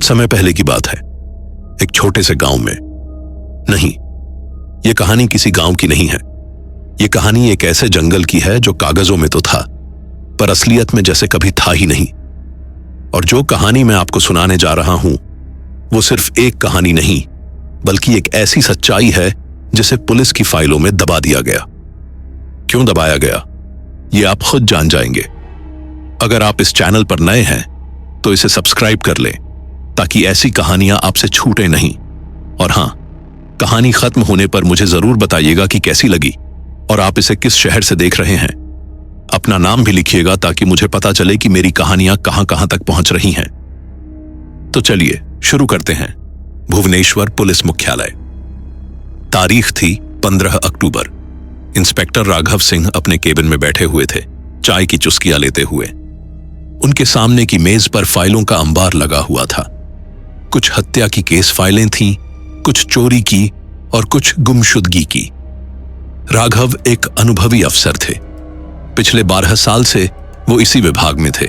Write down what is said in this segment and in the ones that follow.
समय पहले की बात है, एक छोटे से गांव में। नहीं, यह कहानी किसी गांव की नहीं है। यह कहानी एक ऐसे जंगल की है जो कागजों में तो था, पर असलियत में जैसे कभी था ही नहीं। और जो कहानी मैं आपको सुनाने जा रहा हूं, वो सिर्फ एक कहानी नहीं, बल्कि एक ऐसी सच्चाई है जिसे पुलिस की फाइलों में दबा दिया गया। क्यों दबाया गया, ये आप खुद जान जाएंगे। अगर आप इस चैनल पर नए हैं तो इसे सब्सक्राइब कर लें, ताकि ऐसी कहानियां आपसे छूटे नहीं। और हां, कहानी खत्म होने पर मुझे जरूर बताइएगा कि कैसी लगी और आप इसे किस शहर से देख रहे हैं। अपना नाम भी लिखिएगा ताकि मुझे पता चले कि मेरी कहानियां कहां कहां तक पहुंच रही हैं। तो चलिए शुरू करते हैं। भुवनेश्वर पुलिस मुख्यालय। तारीख थी 15 अक्टूबर। इंस्पेक्टर राघव सिंह अपने केबिन में बैठे हुए थे, चाय की चुस्कियां लेते हुए। उनके सामने की मेज पर फाइलों का अंबार लगा हुआ था। कुछ हत्या की केस फाइलें थीं, कुछ चोरी की और कुछ गुमशुदगी की। राघव एक अनुभवी अफसर थे। पिछले 12 साल से वो इसी विभाग में थे।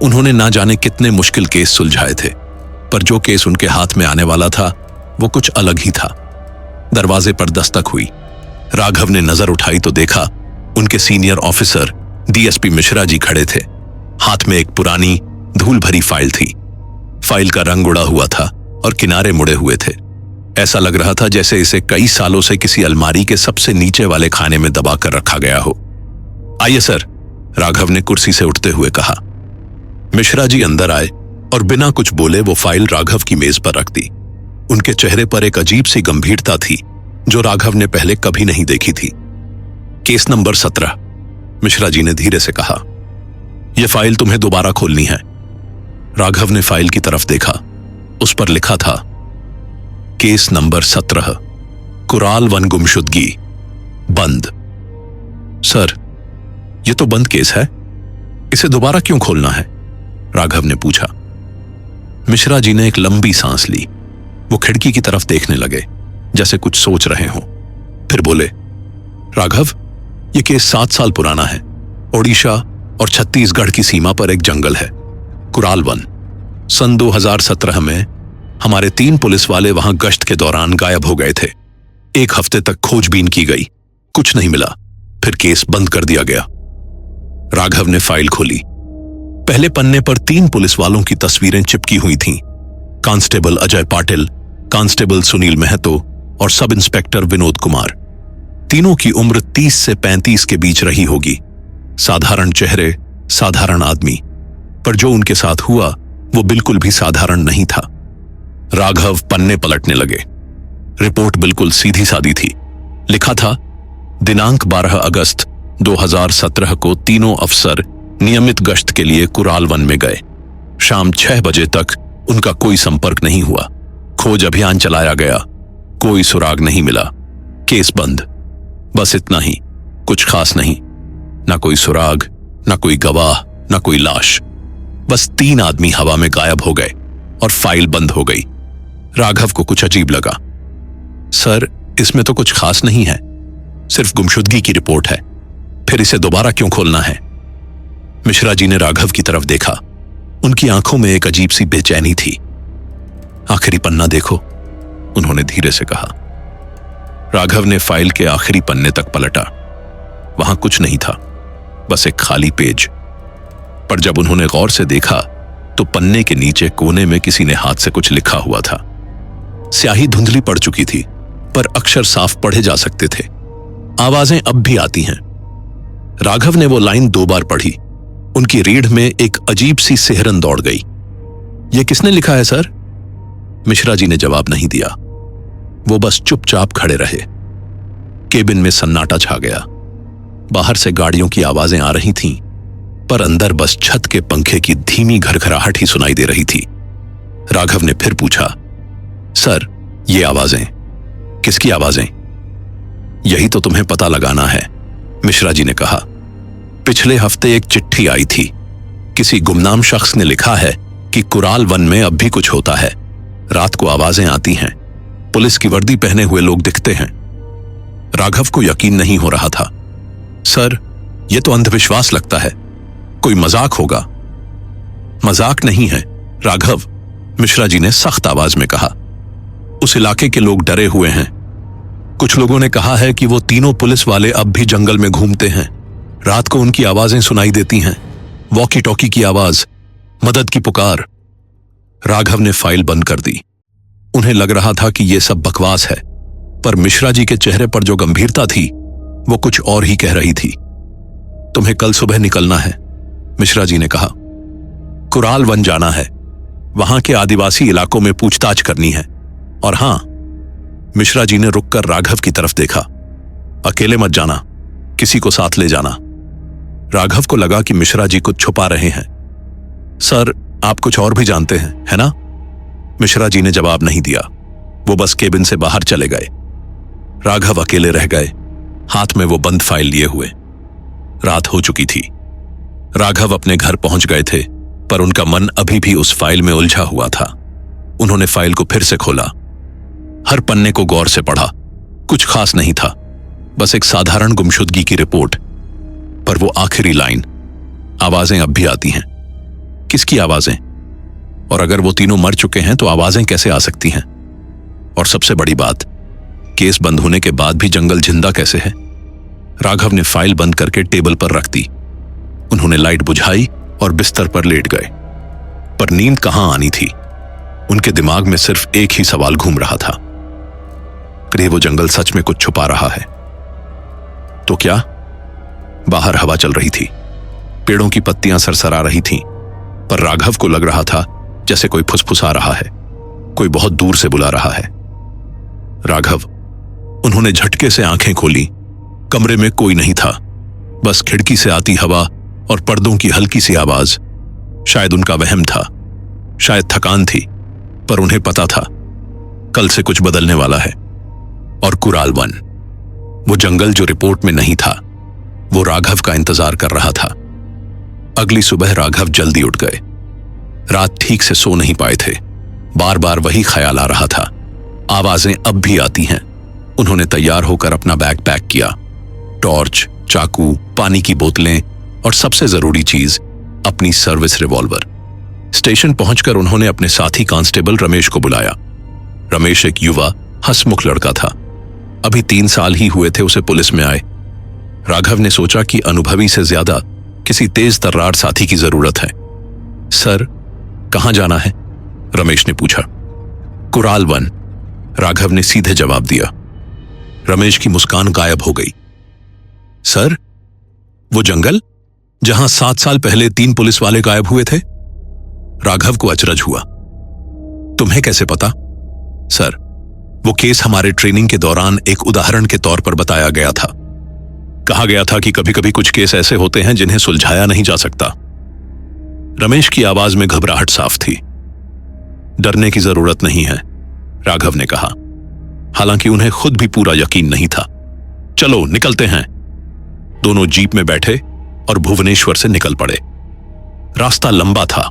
उन्होंने ना जाने कितने मुश्किल केस सुलझाए थे, पर जो केस उनके हाथ में आने वाला था वो कुछ अलग ही था। दरवाजे पर दस्तक हुई। राघव ने नजर उठाई तो देखा उनके senior officer DSP Mishra ji खड़े थे। हाथ में एक पुरानी धूल भरी फाइल थी। फाइल का रंग उड़ा हुआ था और किनारे मुड़े हुए थे। ऐसा लग रहा था जैसे इसे कई सालों से किसी अलमारी के सबसे नीचे वाले खाने में दबाकर रखा गया हो। आइए सर, राघव ने कुर्सी से उठते हुए कहा। मिश्रा जी अंदर आए और बिना कुछ बोले वो फाइल राघव की मेज पर रख दी। उनके चेहरे पर एक अजीब सी गंभीरता थी जो राघव ने पहले कभी नहीं देखी थी। केस नंबर 17, मिश्रा जी ने धीरे से कहा। यह फाइल तुम्हें दोबारा खोलनी है। राघव ने फाइल की तरफ देखा। उस पर लिखा था, केस नंबर 17, कुराल वन गुमशुदगी, बंद। सर, यह तो बंद केस है, इसे दोबारा क्यों खोलना है? राघव ने पूछा। मिश्रा जी ने एक लंबी सांस ली। वो खिड़की की तरफ देखने लगे, जैसे कुछ सोच रहे हों। फिर बोले, राघव, यह केस 7 साल पुराना है। ओडिशा और छत्तीसगढ़ की सीमा पर एक जंगल है, कुराल वन। सन 2017 में हमारे 3 पुलिस वाले वहां गश्त के दौरान गायब हो गए थे। 1 हफ्ते तक खोजबीन की गई, कुछ नहीं मिला। फिर केस बंद कर दिया गया। राघव ने फाइल खोली। पहले पन्ने पर 3 पुलिस वालों की तस्वीरें चिपकी हुई थीं। कांस्टेबल अजय पाटिल, कांस्टेबल सुनील महतो और सब इंस्पेक्टर विनोद कुमार। तीनों की उम्र 30 से 35 के बीच रही होगी। साधारण चेहरे, साधारण आदमी। पर जो उनके साथ हुआ वो बिल्कुल भी साधारण नहीं था। राघव पन्ने पलटने लगे। रिपोर्ट बिल्कुल सीधी सादी थी। लिखा था, दिनांक 12 अगस्त 2017 को तीनों अफसर नियमित गश्त के लिए कुराल वन में गए। शाम 6 बजे तक उनका कोई संपर्क नहीं हुआ। खोज अभियान चलाया गया, कोई सुराग नहीं मिला। केस बंद। बस इतना ही, कुछ खास नहीं। ना कोई सुराग, ना कोई गवाह, ना कोई लाश। बस 3 आदमी हवा में गायब हो गए और फाइल बंद हो गई। राघव को कुछ अजीब लगा। सर, इसमें तो कुछ खास नहीं है, सिर्फ गुमशुदगी की रिपोर्ट है। फिर इसे दोबारा क्यों खोलना है? मिश्रा जी ने राघव की तरफ देखा। उनकी आंखों में एक अजीब सी बेचैनी थी। आखिरी पन्ना देखो, उन्होंने धीरे से कहा। राघव ने फाइल के आखिरी पन्ने तक पलटा। वहां कुछ नहीं था, बस एक खाली पेज। पर जब उन्होंने गौर से देखा तो पन्ने के नीचे कोने में किसी ने हाथ से कुछ लिखा हुआ था। स्याही धुंधली पड़ चुकी थी, पर अक्षर साफ पढ़े जा सकते थे। आवाजें अब भी आती हैं। राघव ने वो लाइन 2 बार पढ़ी। उनकी रीढ़ में एक अजीब सी सिहरन दौड़ गई। यह किसने लिखा है सर? मिश्रा जी ने जवाब नहीं दिया। वो बस चुपचाप खड़े रहे। केबिन में सन्नाटा छा गया। बाहर से गाड़ियों की आवाजें आ रही थीं, पर अंदर बस छत के पंखे की धीमी घरघराहट ही सुनाई दे रही थी। राघव ने फिर पूछा, सर, ये आवाजें किसकी आवाजें? यही तो तुम्हें पता लगाना है, मिश्रा जी ने कहा। पिछले हफ्ते एक चिट्ठी आई थी। किसी गुमनाम शख्स ने लिखा है कि कुराल वन में अब भी कुछ होता है। रात को आवाजें आती हैं, पुलिस की वर्दी पहने हुए लोग दिखते हैं। राघव को यकीन नहीं हो रहा था। सर, यह तो अंधविश्वास लगता है, कोई मजाक होगा। मजाक नहीं है राघव, मिश्रा जी ने सख्त आवाज में कहा। उस इलाके के लोग डरे हुए हैं। कुछ लोगों ने कहा है कि वो तीनों पुलिस वाले अब भी जंगल में घूमते हैं। रात को उनकी आवाजें सुनाई देती हैं, वॉकी टॉकी की आवाज, मदद की पुकार। राघव ने फाइल बंद कर दी। उन्हें लग रहा था कि यह सब बकवास है, पर मिश्रा जी के चेहरे पर जो गंभीरता थी वो कुछ और ही कह रही थी। तुम्हें कल सुबह निकलना है, मिश्रा जी ने कहा। कुराल वन जाना है, वहां के आदिवासी इलाकों में पूछताछ करनी है। और हां, मिश्रा जी ने रुककर राघव की तरफ देखा, अकेले मत जाना, किसी को साथ ले जाना। राघव को लगा कि मिश्रा जी कुछ छुपा रहे हैं। सर, आप कुछ और भी जानते हैं, है ना? मिश्रा जी ने जवाब नहीं दिया। वो बस केबिन से बाहर चले गए। राघव अकेले रह गए, हाथ में वो बंद फाइल लिए हुए। रात हो चुकी थी। राघव अपने घर पहुंच गए थे, पर उनका मन अभी भी उस फाइल में उलझा हुआ था। उन्होंने फाइल को फिर से खोला, हर पन्ने को गौर से पढ़ा। कुछ खास नहीं था, बस एक साधारण गुमशुदगी की रिपोर्ट। पर वो आखिरी लाइन, आवाजें अब भी आती हैं। किसकी आवाजें? और अगर वो तीनों मर चुके हैं तो आवाजें कैसे आ सकती हैं? और सबसे बड़ी बात, केस बंद होने के बाद भी जंगल जिंदा कैसे है? राघव ने फाइल बंद करके टेबल पर रख दी। उन्होंने लाइट बुझाई और बिस्तर पर लेट गए। पर नींद कहां आनी थी? उनके दिमाग में सिर्फ एक ही सवाल घूम रहा था, कहीं वो जंगल सच में कुछ छुपा रहा है तो क्या? बाहर हवा चल रही थी, पेड़ों की पत्तियां सरसरा रही थीं, पर राघव को लग रहा था जैसे कोई फुसफुसा रहा है, कोई बहुत दूर से बुला रहा है। राघव। उन्होंने झटके से आंखें खोली। कमरे में कोई नहीं था, बस खिड़की से आती हवा और पर्दों की हल्की सी आवाज। शायद उनका वहम था, शायद थकान थी, पर उन्हें पता था कल से कुछ बदलने वाला है। और कुराल वन, वो जंगल जो रिपोर्ट में नहीं था, वो राघव का इंतजार कर रहा था। अगली सुबह राघव जल्दी उठ गए। रात ठीक से सो नहीं पाए थे, बार बार वही ख्याल आ रहा था, आवाजें अब भी आती हैं। उन्होंने तैयार होकर अपना बैग पैक किया, टॉर्च, चाकू, पानी की बोतलें और सबसे जरूरी चीज, अपनी सर्विस रिवॉल्वर। स्टेशन पहुंचकर उन्होंने अपने साथी कांस्टेबल रमेश को बुलाया। रमेश एक युवा हंसमुख लड़का था। अभी 3 साल ही हुए थे उसे पुलिस में आए। राघव ने सोचा कि अनुभवी से ज्यादा किसी तेज तर्रार साथी की जरूरत है। सर, कहां जाना है? रमेश ने पूछा। कुराल वन, राघव ने सीधे जवाब दिया। रमेश की मुस्कान गायब हो गई। सर, वो जंगल जहां 7 साल पहले 3 पुलिस वाले गायब हुए थे? राघव को अचरज हुआ। तुम्हें कैसे पता? सर, वो केस हमारे ट्रेनिंग के दौरान एक उदाहरण के तौर पर बताया गया था। कहा गया था कि कभी कभी कुछ केस ऐसे होते हैं जिन्हें सुलझाया नहीं जा सकता। रमेश की आवाज में घबराहट साफ थी। डरने की जरूरत नहीं है, राघव ने कहा, हालांकि उन्हें खुद भी पूरा यकीन नहीं था। चलो निकलते हैं। दोनों जीप में बैठे और भुवनेश्वर से निकल पड़े। रास्ता लंबा था,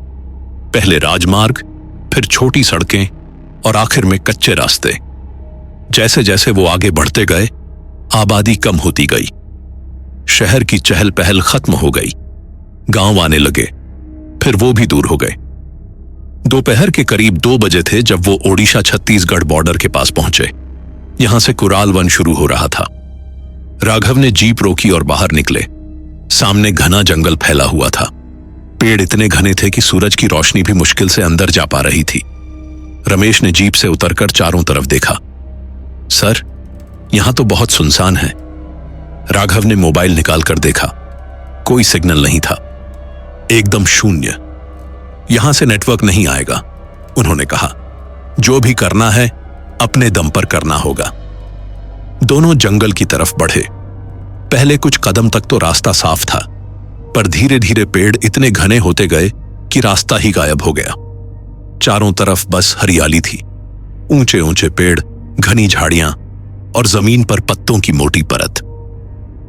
पहले राजमार्ग, फिर छोटी सड़कें और आखिर में कच्चे रास्ते। जैसे जैसे वो आगे बढ़ते गए, आबादी कम होती गई। शहर की चहल पहल खत्म हो गई। गांव आने लगे, फिर वो भी दूर हो गए। दोपहर के करीब 2 बजे थे जब वो ओडिशा छत्तीसगढ़ बॉर्डर के पास पहुंचे। यहां से कुराल वन शुरू हो रहा था। राघव ने जीप रोकी और बाहर निकले। सामने घना जंगल फैला हुआ था। पेड़ इतने घने थे कि सूरज की रोशनी भी मुश्किल से अंदर जा पा रही थी। रमेश ने जीप से उतरकर चारों तरफ देखा। सर, यहां तो बहुत सुनसान है। राघव ने मोबाइल निकालकर देखा। कोई सिग्नल नहीं था, एकदम शून्य। यहां से नेटवर्क नहीं आएगा, उन्होंने कहा। जो भी करना है अपने दम पर करना होगा। दोनों जंगल की तरफ बढ़े। पहले कुछ कदम तक तो रास्ता साफ था, पर धीरे धीरे पेड़ इतने घने होते गए कि रास्ता ही गायब हो गया। चारों तरफ बस हरियाली थी, ऊंचे ऊंचे पेड़, घनी झाड़ियां और जमीन पर पत्तों की मोटी परत।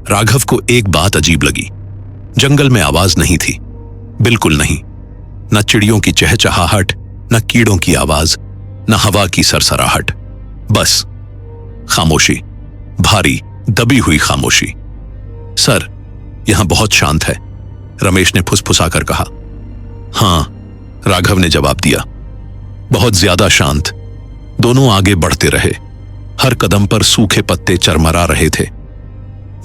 राघव को एक बात अजीब लगी। जंगल में आवाज नहीं थी, बिल्कुल नहीं। न चिड़ियों की चहचहाहट, न कीड़ों की आवाज, न हवा की सरसराहट। बस खामोशी, भारी दबी हुई खामोशी। सर, यहां बहुत शांत है, रमेश ने फुसफुसाकर कहा। हां, राघव ने जवाब दिया। बहुत ज्यादा शांत। दोनों आगे बढ़ते रहे। हर कदम पर सूखे पत्ते चरमरा रहे थे।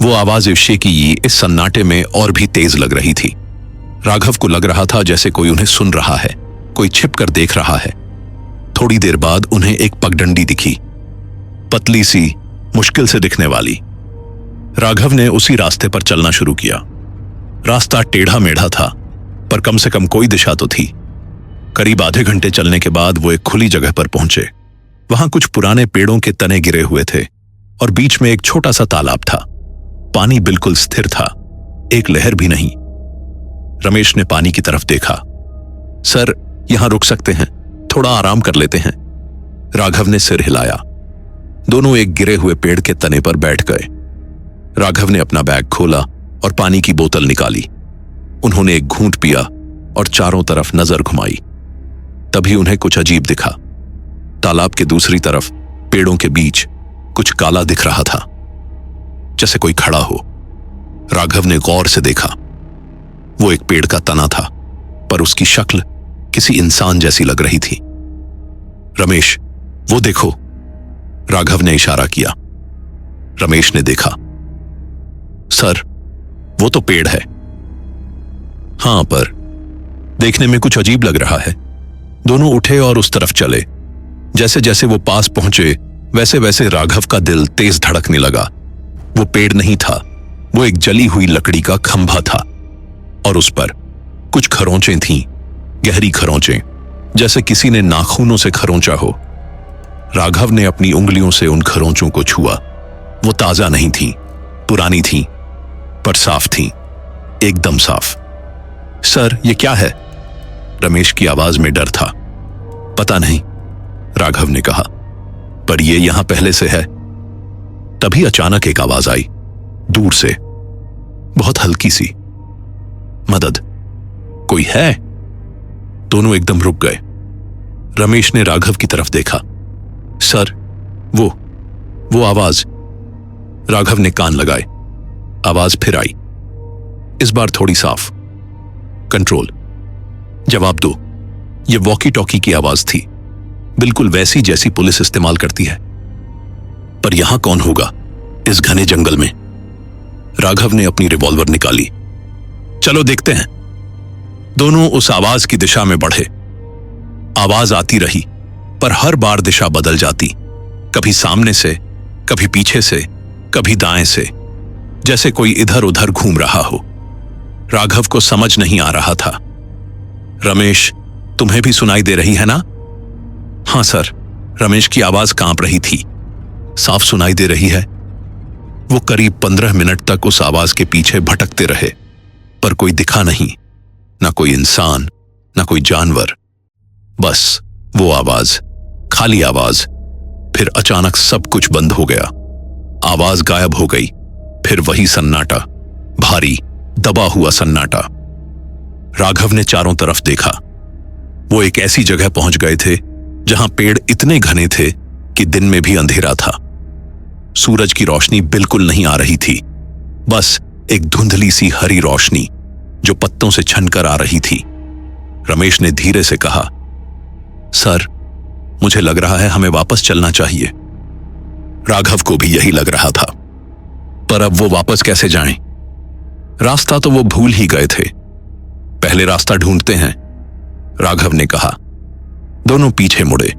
वो आवाज ईशे की इस सन्नाटे में और भी तेज लग रही थी। राघव को लग रहा था जैसे कोई उन्हें सुन रहा है, कोई छिप कर देख रहा है। थोड़ी देर बाद उन्हें एक पगडंडी दिखी, पतली सी, मुश्किल से दिखने वाली। राघव ने उसी रास्ते पर चलना शुरू किया। रास्ता टेढ़ा मेढ़ा था, पर कम से कम कोई दिशा तो थी। करीब आधे घंटे चलने के बाद वो एक खुली जगह पर पहुंचे। वहां कुछ पुराने पेड़ों के तने गिरे हुए थे और बीच में एक छोटा सा तालाब था। पानी बिल्कुल स्थिर था, एक लहर भी नहीं। रमेश ने पानी की तरफ देखा। सर, यहां रुक सकते हैं, थोड़ा आराम कर लेते हैं। राघव ने सिर हिलाया। दोनों एक गिरे हुए पेड़ के तने पर बैठ गए। राघव ने अपना बैग खोला और पानी की बोतल निकाली। उन्होंने एक घूंट पिया और चारों तरफ नजर घुमाई। तभी उन्हें कुछ अजीब दिखा। तालाब के दूसरी तरफ पेड़ों के बीच कुछ काला दिख रहा था, जैसे कोई खड़ा हो। राघव ने गौर से देखा। वो एक पेड़ का तना था, पर उसकी शक्ल किसी इंसान जैसी लग रही थी। रमेश, वो देखो, राघव ने इशारा किया। रमेश ने देखा। सर, वो तो पेड़ है। हां, पर देखने में कुछ अजीब लग रहा है। दोनों उठे और उस तरफ चले। जैसे जैसे वो पास पहुंचे, वैसे वैसे राघव का दिल तेज धड़कने लगा। वो पेड़ नहीं था, वो एक जली हुई लकड़ी का खंभा था और उस पर कुछ खरोंचें थीं, गहरी खरोंचें, जैसे किसी ने नाखूनों से खरोंचा हो। राघव ने अपनी उंगलियों से उन खरोंचों को छुआ। वो ताजा नहीं थीं, पुरानी थीं, पर साफ थीं, एकदम साफ। सर, ये क्या है? रमेश की आवाज में डर था। पता नहीं, राघव ने कहा, पर ये यहां पहले से है। तभी अचानक एक आवाज आई, दूर से, बहुत हल्की सी। मदद, कोई है? दोनों एकदम रुक गए। रमेश ने राघव की तरफ देखा। सर, वो आवाज। राघव ने कान लगाए। आवाज फिर आई, इस बार थोड़ी साफ। कंट्रोल, जवाब दो। यह वॉकी टॉकी की आवाज थी, बिल्कुल वैसी जैसी पुलिस इस्तेमाल करती है। पर यहां कौन होगा, इस घने जंगल में? राघव ने अपनी रिवॉल्वर निकाली। चलो देखते हैं। दोनों उस आवाज की दिशा में बढ़े। आवाज आती रही, पर हर बार दिशा बदल जाती, कभी सामने से, कभी पीछे से, कभी दाएं से, जैसे कोई इधर उधर घूम रहा हो। राघव को समझ नहीं आ रहा था। रमेश, तुम्हें भी सुनाई दे रही है ना? हां सर, रमेश की आवाज कांप रही थी। साफ सुनाई दे रही है। वो करीब 15 मिनट तक उस आवाज के पीछे भटकते रहे, पर कोई दिखा नहीं, ना कोई इंसान, ना कोई जानवर, बस वो आवाज, खाली आवाज। फिर अचानक सब कुछ बंद हो गया। आवाज गायब हो गई। फिर वही सन्नाटा, भारी दबा हुआ सन्नाटा। राघव ने चारों तरफ देखा। वो एक ऐसी जगह पहुंच गए थे जहां पेड़ इतने घने थे कि दिन में भी अंधेरा था। सूरज की रोशनी बिल्कुल नहीं आ रही थी, बस एक धुंधली सी हरी रोशनी जो पत्तों से छनकर आ रही थी। रमेश ने धीरे से कहा, सर, मुझे लग रहा है हमें वापस चलना चाहिए। राघव को भी यही लग रहा था, पर अब वो वापस कैसे जाएं? रास्ता तो वो भूल ही गए थे। पहले रास्ता ढूंढते हैं, राघव ने कहा। दोनों पीछे मुड़े,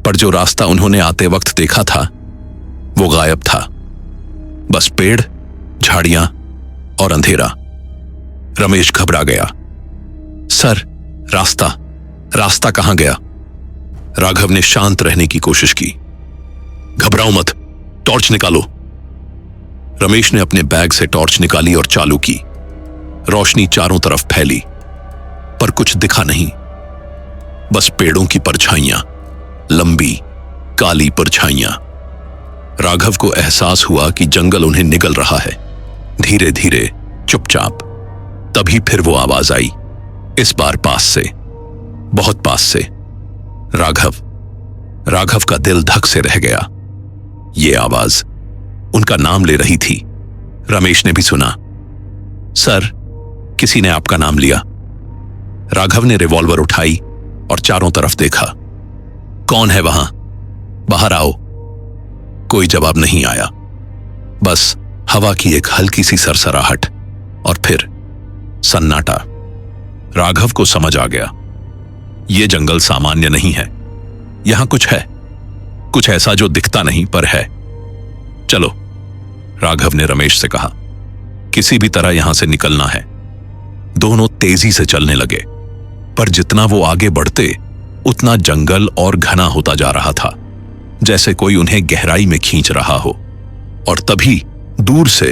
पर जो रास्ता उन्होंने आते वक्त देखा था वो गायब था। बस पेड़, झाड़ियां और अंधेरा। रमेश घबरा गया। सर, रास्ता कहां गया? राघव ने शांत रहने की कोशिश की। घबराओ मत, टॉर्च निकालो। रमेश ने अपने बैग से टॉर्च निकाली और चालू की। रोशनी चारों तरफ फैली, पर कुछ दिखा नहीं, बस पेड़ों की परछाइयां, लंबी काली परछाइयां। राघव को एहसास हुआ कि जंगल उन्हें निगल रहा है, धीरे धीरे, चुपचाप। तभी फिर वो आवाज आई, इस बार पास से, बहुत पास से। राघव का दिल धक से रह गया। ये आवाज उनका नाम ले रही थी। रमेश ने भी सुना। सर, किसी ने आपका नाम लिया। राघव ने रिवॉल्वर उठाई और चारों तरफ देखा। कौन है वहां? बाहर आओ। कोई जवाब नहीं आया, बस हवा की एक हल्की सी सरसराहट और फिर सन्नाटा। राघव को समझ आ गया, यह जंगल सामान्य नहीं है, यहां कुछ है, कुछ ऐसा जो दिखता नहीं पर है। चलो, राघव ने रमेश से कहा, किसी भी तरह यहां से निकलना है। दोनों तेजी से चलने लगे, पर जितना वो आगे बढ़ते उतना जंगल और घना होता जा रहा था, जैसे कोई उन्हें गहराई में खींच रहा हो। और तभी दूर से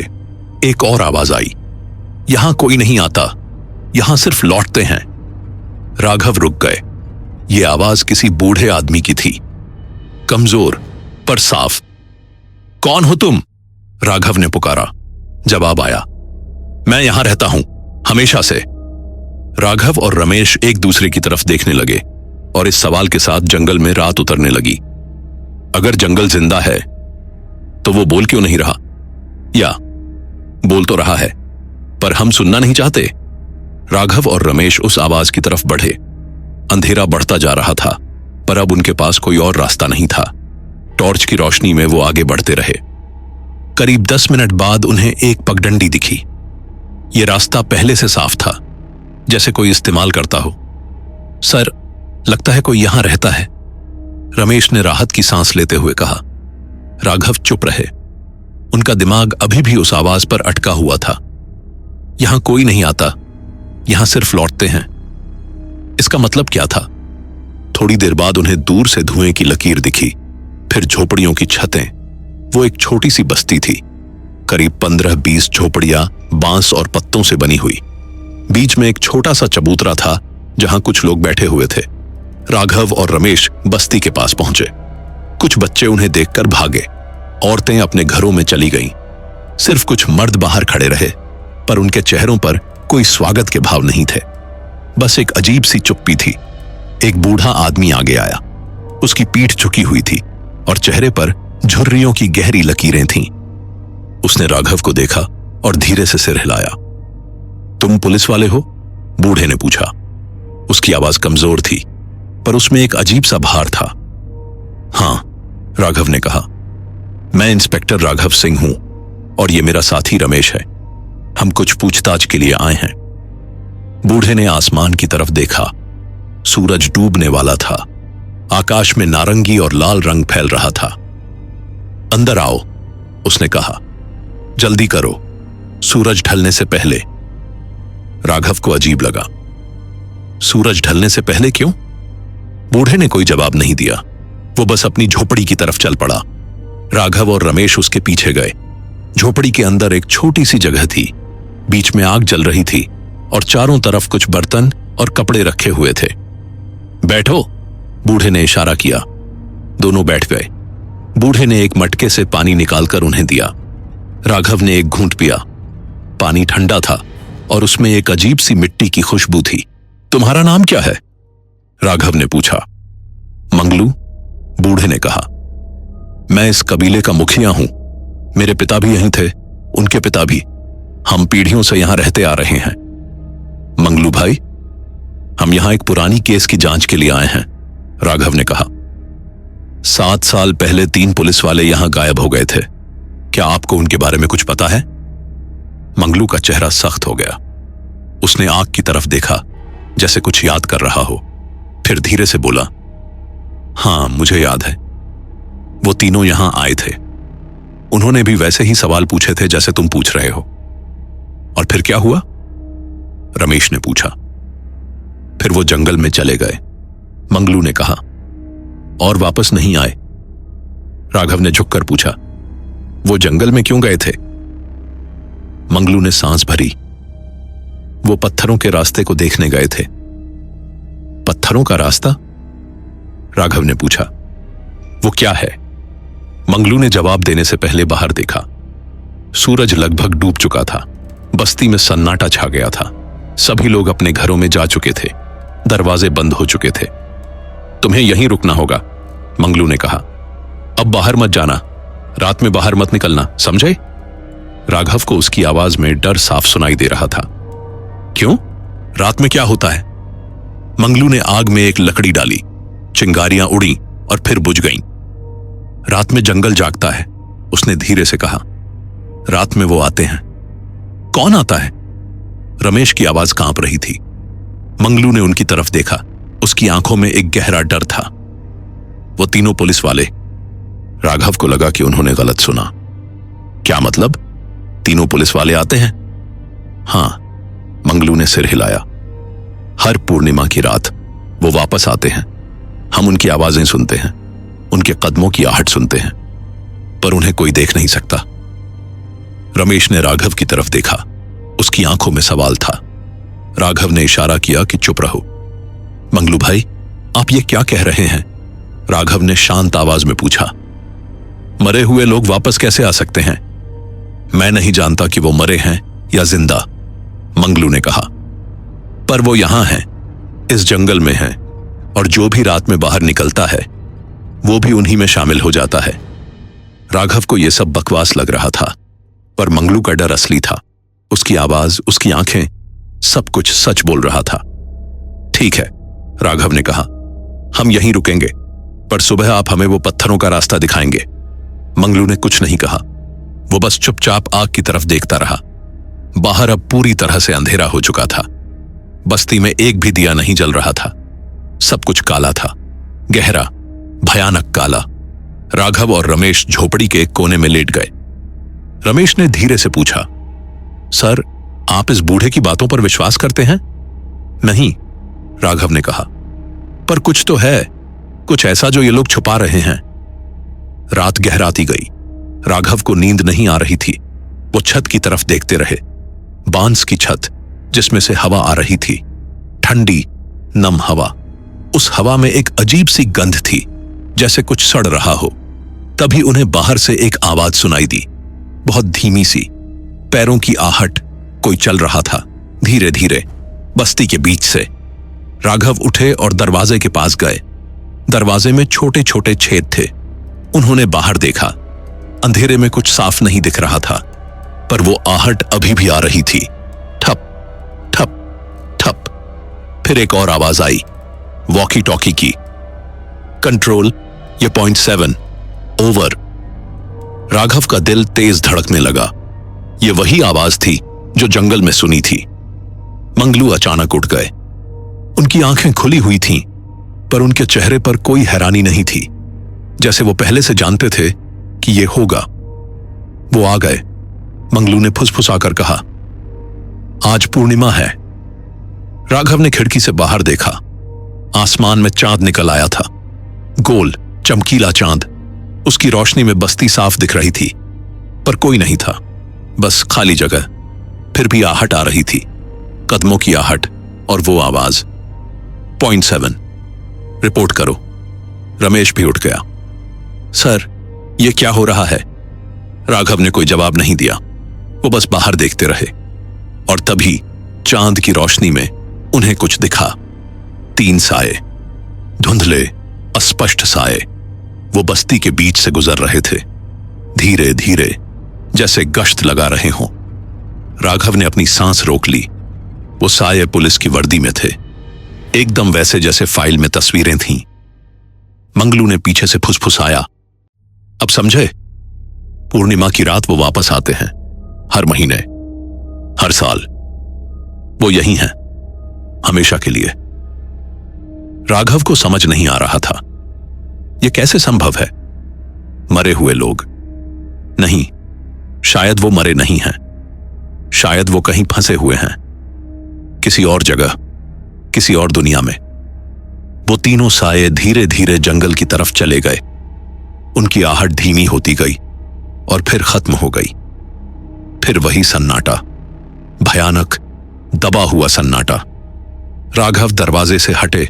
एक और आवाज आई, यहां कोई नहीं आता, यहां सिर्फ लौटते हैं। राघव रुक गए। ये आवाज किसी बूढ़े आदमी की थी, कमजोर पर साफ। कौन हो तुम? राघव ने पुकारा। जवाब आया, मैं यहां रहता हूं, हमेशा से। राघव और रमेश एक दूसरे की तरफ देखने लगे और इस सवाल के साथ जंगल में रात उतरने लगी। अगर जंगल जिंदा है तो वो बोल क्यों नहीं रहा? या बोल तो रहा है, पर हम सुनना नहीं चाहते। राघव और रमेश उस आवाज की तरफ बढ़े। अंधेरा बढ़ता जा रहा था, पर अब उनके पास कोई और रास्ता नहीं था। टॉर्च की रोशनी में वो आगे बढ़ते रहे। करीब 10 मिनट बाद उन्हें एक पगडंडी दिखी। यह रास्ता पहले से साफ था, जैसे कोई इस्तेमाल करता हो। सर, लगता है कोई यहां रहता है, रमेश ने राहत की सांस लेते हुए कहा। राघव चुप रहे। उनका दिमाग अभी भी उस आवाज पर अटका हुआ था। यहां कोई नहीं आता, यहां सिर्फ लौटते हैं। इसका मतलब क्या था? थोड़ी देर बाद उन्हें दूर से धुएं की लकीर दिखी, फिर झोपड़ियों की छतें। वो एक छोटी सी बस्ती थी, करीब 15-20 झोपड़ियां बांस और पत्तों से बनी हुई। बीच में एक छोटा सा चबूतरा था जहां कुछ लोग बैठे हुए थे। राघव और रमेश बस्ती के पास पहुंचे। कुछ बच्चे उन्हें देखकर भागे, औरतें अपने घरों में चली गईं। सिर्फ कुछ मर्द बाहर खड़े रहे, पर उनके चेहरों पर कोई स्वागत के भाव नहीं थे। बस एक अजीब सी चुप्पी थी। एक बूढ़ा आदमी आगे आया। उसकी पीठ झुकी हुई थी और चेहरे पर झुर्रियों की गहरी लकीरें थीं। उसने राघव को देखा और धीरे से सिर हिलाया। तुम पुलिस वाले हो? बूढ़े ने पूछा। उसकी आवाज कमजोर थी, पर उसमें एक अजीब सा भार था। हां, राघव ने कहा, मैं इंस्पेक्टर राघव सिंह हूं और ये मेरा साथी रमेश है। हम कुछ पूछताछ के लिए आए हैं। बूढ़े ने आसमान की तरफ देखा। सूरज डूबने वाला था। आकाश में नारंगी और लाल रंग फैल रहा था। अंदर आओ, उसने कहा। जल्दी करो, सूरज ढलने से पहले। राघव को अजीब लगा। सूरज ढलने से पहले क्यों? बूढ़े ने कोई जवाब नहीं दिया। वो बस अपनी झोपड़ी की तरफ चल पड़ा। राघव और रमेश उसके पीछे गए। झोपड़ी के अंदर एक छोटी सी जगह थी। बीच में आग जल रही थी और चारों तरफ कुछ बर्तन और कपड़े रखे हुए थे। बैठो, बूढ़े ने इशारा किया। दोनों बैठ गए। बूढ़े ने एक मटके से पानी निकालकर उन्हें दिया। राघव ने एक घूंट पिया। पानी ठंडा था और उसमें एक अजीब सी मिट्टी की खुशबू थी। तुम्हारा नाम क्या है? राघव ने पूछा। मंगलू, बूढ़े ने कहा। मैं इस कबीले का मुखिया हूं। मेरे पिता भी यहीं थे, उनके पिता भी। हम पीढ़ियों से यहां रहते आ रहे हैं। मंगलू भाई, हम यहां एक पुरानी केस की जांच के लिए आए हैं, राघव ने कहा। 7 साल पहले 3 पुलिस वाले यहां गायब हो गए थे। क्या आपको उनके बारे में कुछ पता है? मंगलू का चेहरा सख्त हो गया। उसने आग की तरफ देखा, जैसे कुछ याद कर रहा हो। फिर धीरे से बोला, हां, मुझे याद है। वो तीनों यहां आए थे। उन्होंने भी वैसे ही सवाल पूछे थे जैसे तुम पूछ रहे हो। और फिर क्या हुआ? रमेश ने पूछा। फिर वो जंगल में चले गए, मंगलू ने कहा। और वापस नहीं आए? राघव ने झुककर पूछा। वो जंगल में क्यों गए थे? मंगलू ने सांस भरी। वो पत्थरों के रास्ते को देखने गए थे। पत्थरों का रास्ता? राघव ने पूछा। वो क्या है? मंगलू ने जवाब देने से पहले बाहर देखा। सूरज लगभग डूब चुका था। बस्ती में सन्नाटा छा गया था। सभी लोग अपने घरों में जा चुके थे। दरवाजे बंद हो चुके थे। तुम्हें यहीं रुकना होगा, मंगलू ने कहा। अब बाहर मत जाना, रात में बाहर मत निकलना, समझे? राघव को उसकी आवाज में डर साफ सुनाई दे रहा था। क्यों? रात में क्या होता है? मंगलू ने आग में एक लकड़ी डाली। चिंगारियां उड़ी और फिर बुझ गईं। रात में जंगल जागता है, उसने धीरे से कहा। रात में वो आते हैं। कौन आता है? रमेश की आवाज कांप रही थी। मंगलू ने उनकी तरफ देखा। उसकी आंखों में एक गहरा डर था। वो तीनों पुलिस वाले। राघव को लगा कि उन्होंने गलत सुना। क्या मतलब? तीनों पुलिस वाले आते हैं? हां, मंगलू ने सिर हिलाया। हर पूर्णिमा की रात वो वापस आते हैं। हम उनकी आवाजें सुनते हैं, उनके कदमों की आहट सुनते हैं, पर उन्हें कोई देख नहीं सकता। रमेश ने राघव की तरफ देखा। उसकी आंखों में सवाल था। राघव ने इशारा किया कि चुप रहो। मंगलू भाई, आप ये क्या कह रहे हैं? राघव ने शांत आवाज में पूछा। मरे हुए लोग वापस कैसे आ सकते हैं? मैं नहीं जानता कि वो मरे हैं या जिंदा, मंगलू ने कहा, पर वो यहां हैं, इस जंगल में हैं, और जो भी रात में बाहर निकलता है वो भी उन्हीं में शामिल हो जाता है। राघव को यह सब बकवास लग रहा था, पर मंगलू का डर असली था। उसकी आवाज, उसकी आंखें, सब कुछ सच बोल रहा था। ठीक है, राघव ने कहा, हम यहीं रुकेंगे, पर सुबह आप हमें वो पत्थरों का रास्ता दिखाएंगे। मंगलू ने कुछ नहीं कहा। वो बस चुपचाप आग की तरफ देखता रहा। बाहर अब पूरी तरह से अंधेरा हो चुका था। बस्ती में एक भी दिया नहीं जल रहा था। सब कुछ काला था, गहरा, भयानक काला। राघव और रमेश झोपड़ी के एक कोने में लेट गए। रमेश ने धीरे से पूछा, सर, आप इस बूढ़े की बातों पर विश्वास करते हैं? नहीं, राघव ने कहा, पर कुछ तो है, कुछ ऐसा जो ये लोग छुपा रहे हैं। रात गहराती गई। राघव को नींद नहीं आ रही थी। वो छत की तरफ देखते रहे। बांस की छत, जिसमें से हवा आ रही थी, ठंडी, नम हवा। उस हवा में एक अजीब सी गंध थी, जैसे कुछ सड़ रहा हो। तभी उन्हें बाहर से एक आवाज सुनाई दी, बहुत धीमी सी, पैरों की आहट। कोई चल रहा था, धीरे धीरे, बस्ती के बीच से। राघव उठे और दरवाजे के पास गए। दरवाजे में छोटे छोटे छेद थे। उन्होंने बाहर देखा। अंधेरे में कुछ साफ नहीं दिख रहा था, पर वो आहट अभी भी आ रही थी। ठप ठप ठप। फिर एक और आवाज आई, वॉकी टॉकी की। कंट्रोल, ये पॉइंट 7, ओवर। राघव का दिल तेज धड़कने लगा। ये वही आवाज थी जो जंगल में सुनी थी। मंगलू अचानक उठ गए। उनकी आंखें खुली हुई थीं, पर उनके चेहरे पर कोई हैरानी नहीं थी, जैसे वो पहले से जानते थे कि ये होगा। वो आ गए। मंगलू ने फुसफुसाकर कहा, आज पूर्णिमा है। राघव ने खिड़की से बाहर देखा। आसमान में चांद निकल आया था, गोल, चमकीला चांद। उसकी रोशनी में बस्ती साफ दिख रही थी, पर कोई नहीं था, बस खाली जगह। फिर भी आहट आ रही थी, कदमों की आहट, और वो आवाज, पॉइंट 7, रिपोर्ट करो। रमेश भी उठ गया। सर, ये क्या हो रहा है? राघव ने कोई जवाब नहीं दिया। वो बस बाहर देखते रहे। और तभी चांद की रोशनी में उन्हें कुछ दिखा। 3 साए, धुंधले, अस्पष्ट साए, वो बस्ती के बीच से गुजर रहे थे, धीरे धीरे, जैसे गश्त लगा रहे हों। राघव ने अपनी सांस रोक ली। वो साए पुलिस की वर्दी में थे, एकदम वैसे जैसे फाइल में तस्वीरें थीं। मंगलू ने पीछे से फुसफुसाया, अब समझे? पूर्णिमा की रात वो वापस आते हैं, हर महीने, हर साल। वो यही हैं, हमेशा के लिए। राघव को समझ नहीं आ रहा था, यह कैसे संभव है? मरे हुए लोग नहीं, शायद वो मरे नहीं हैं, शायद वो कहीं फंसे हुए हैं, किसी और जगह, किसी और दुनिया में। वो तीनों साए धीरे धीरे जंगल की तरफ चले गए। उनकी आहट धीमी होती गई और फिर खत्म हो गई। फिर वही सन्नाटा, भयानक, दबा हुआ सन्नाटा। राघव दरवाजे से हटे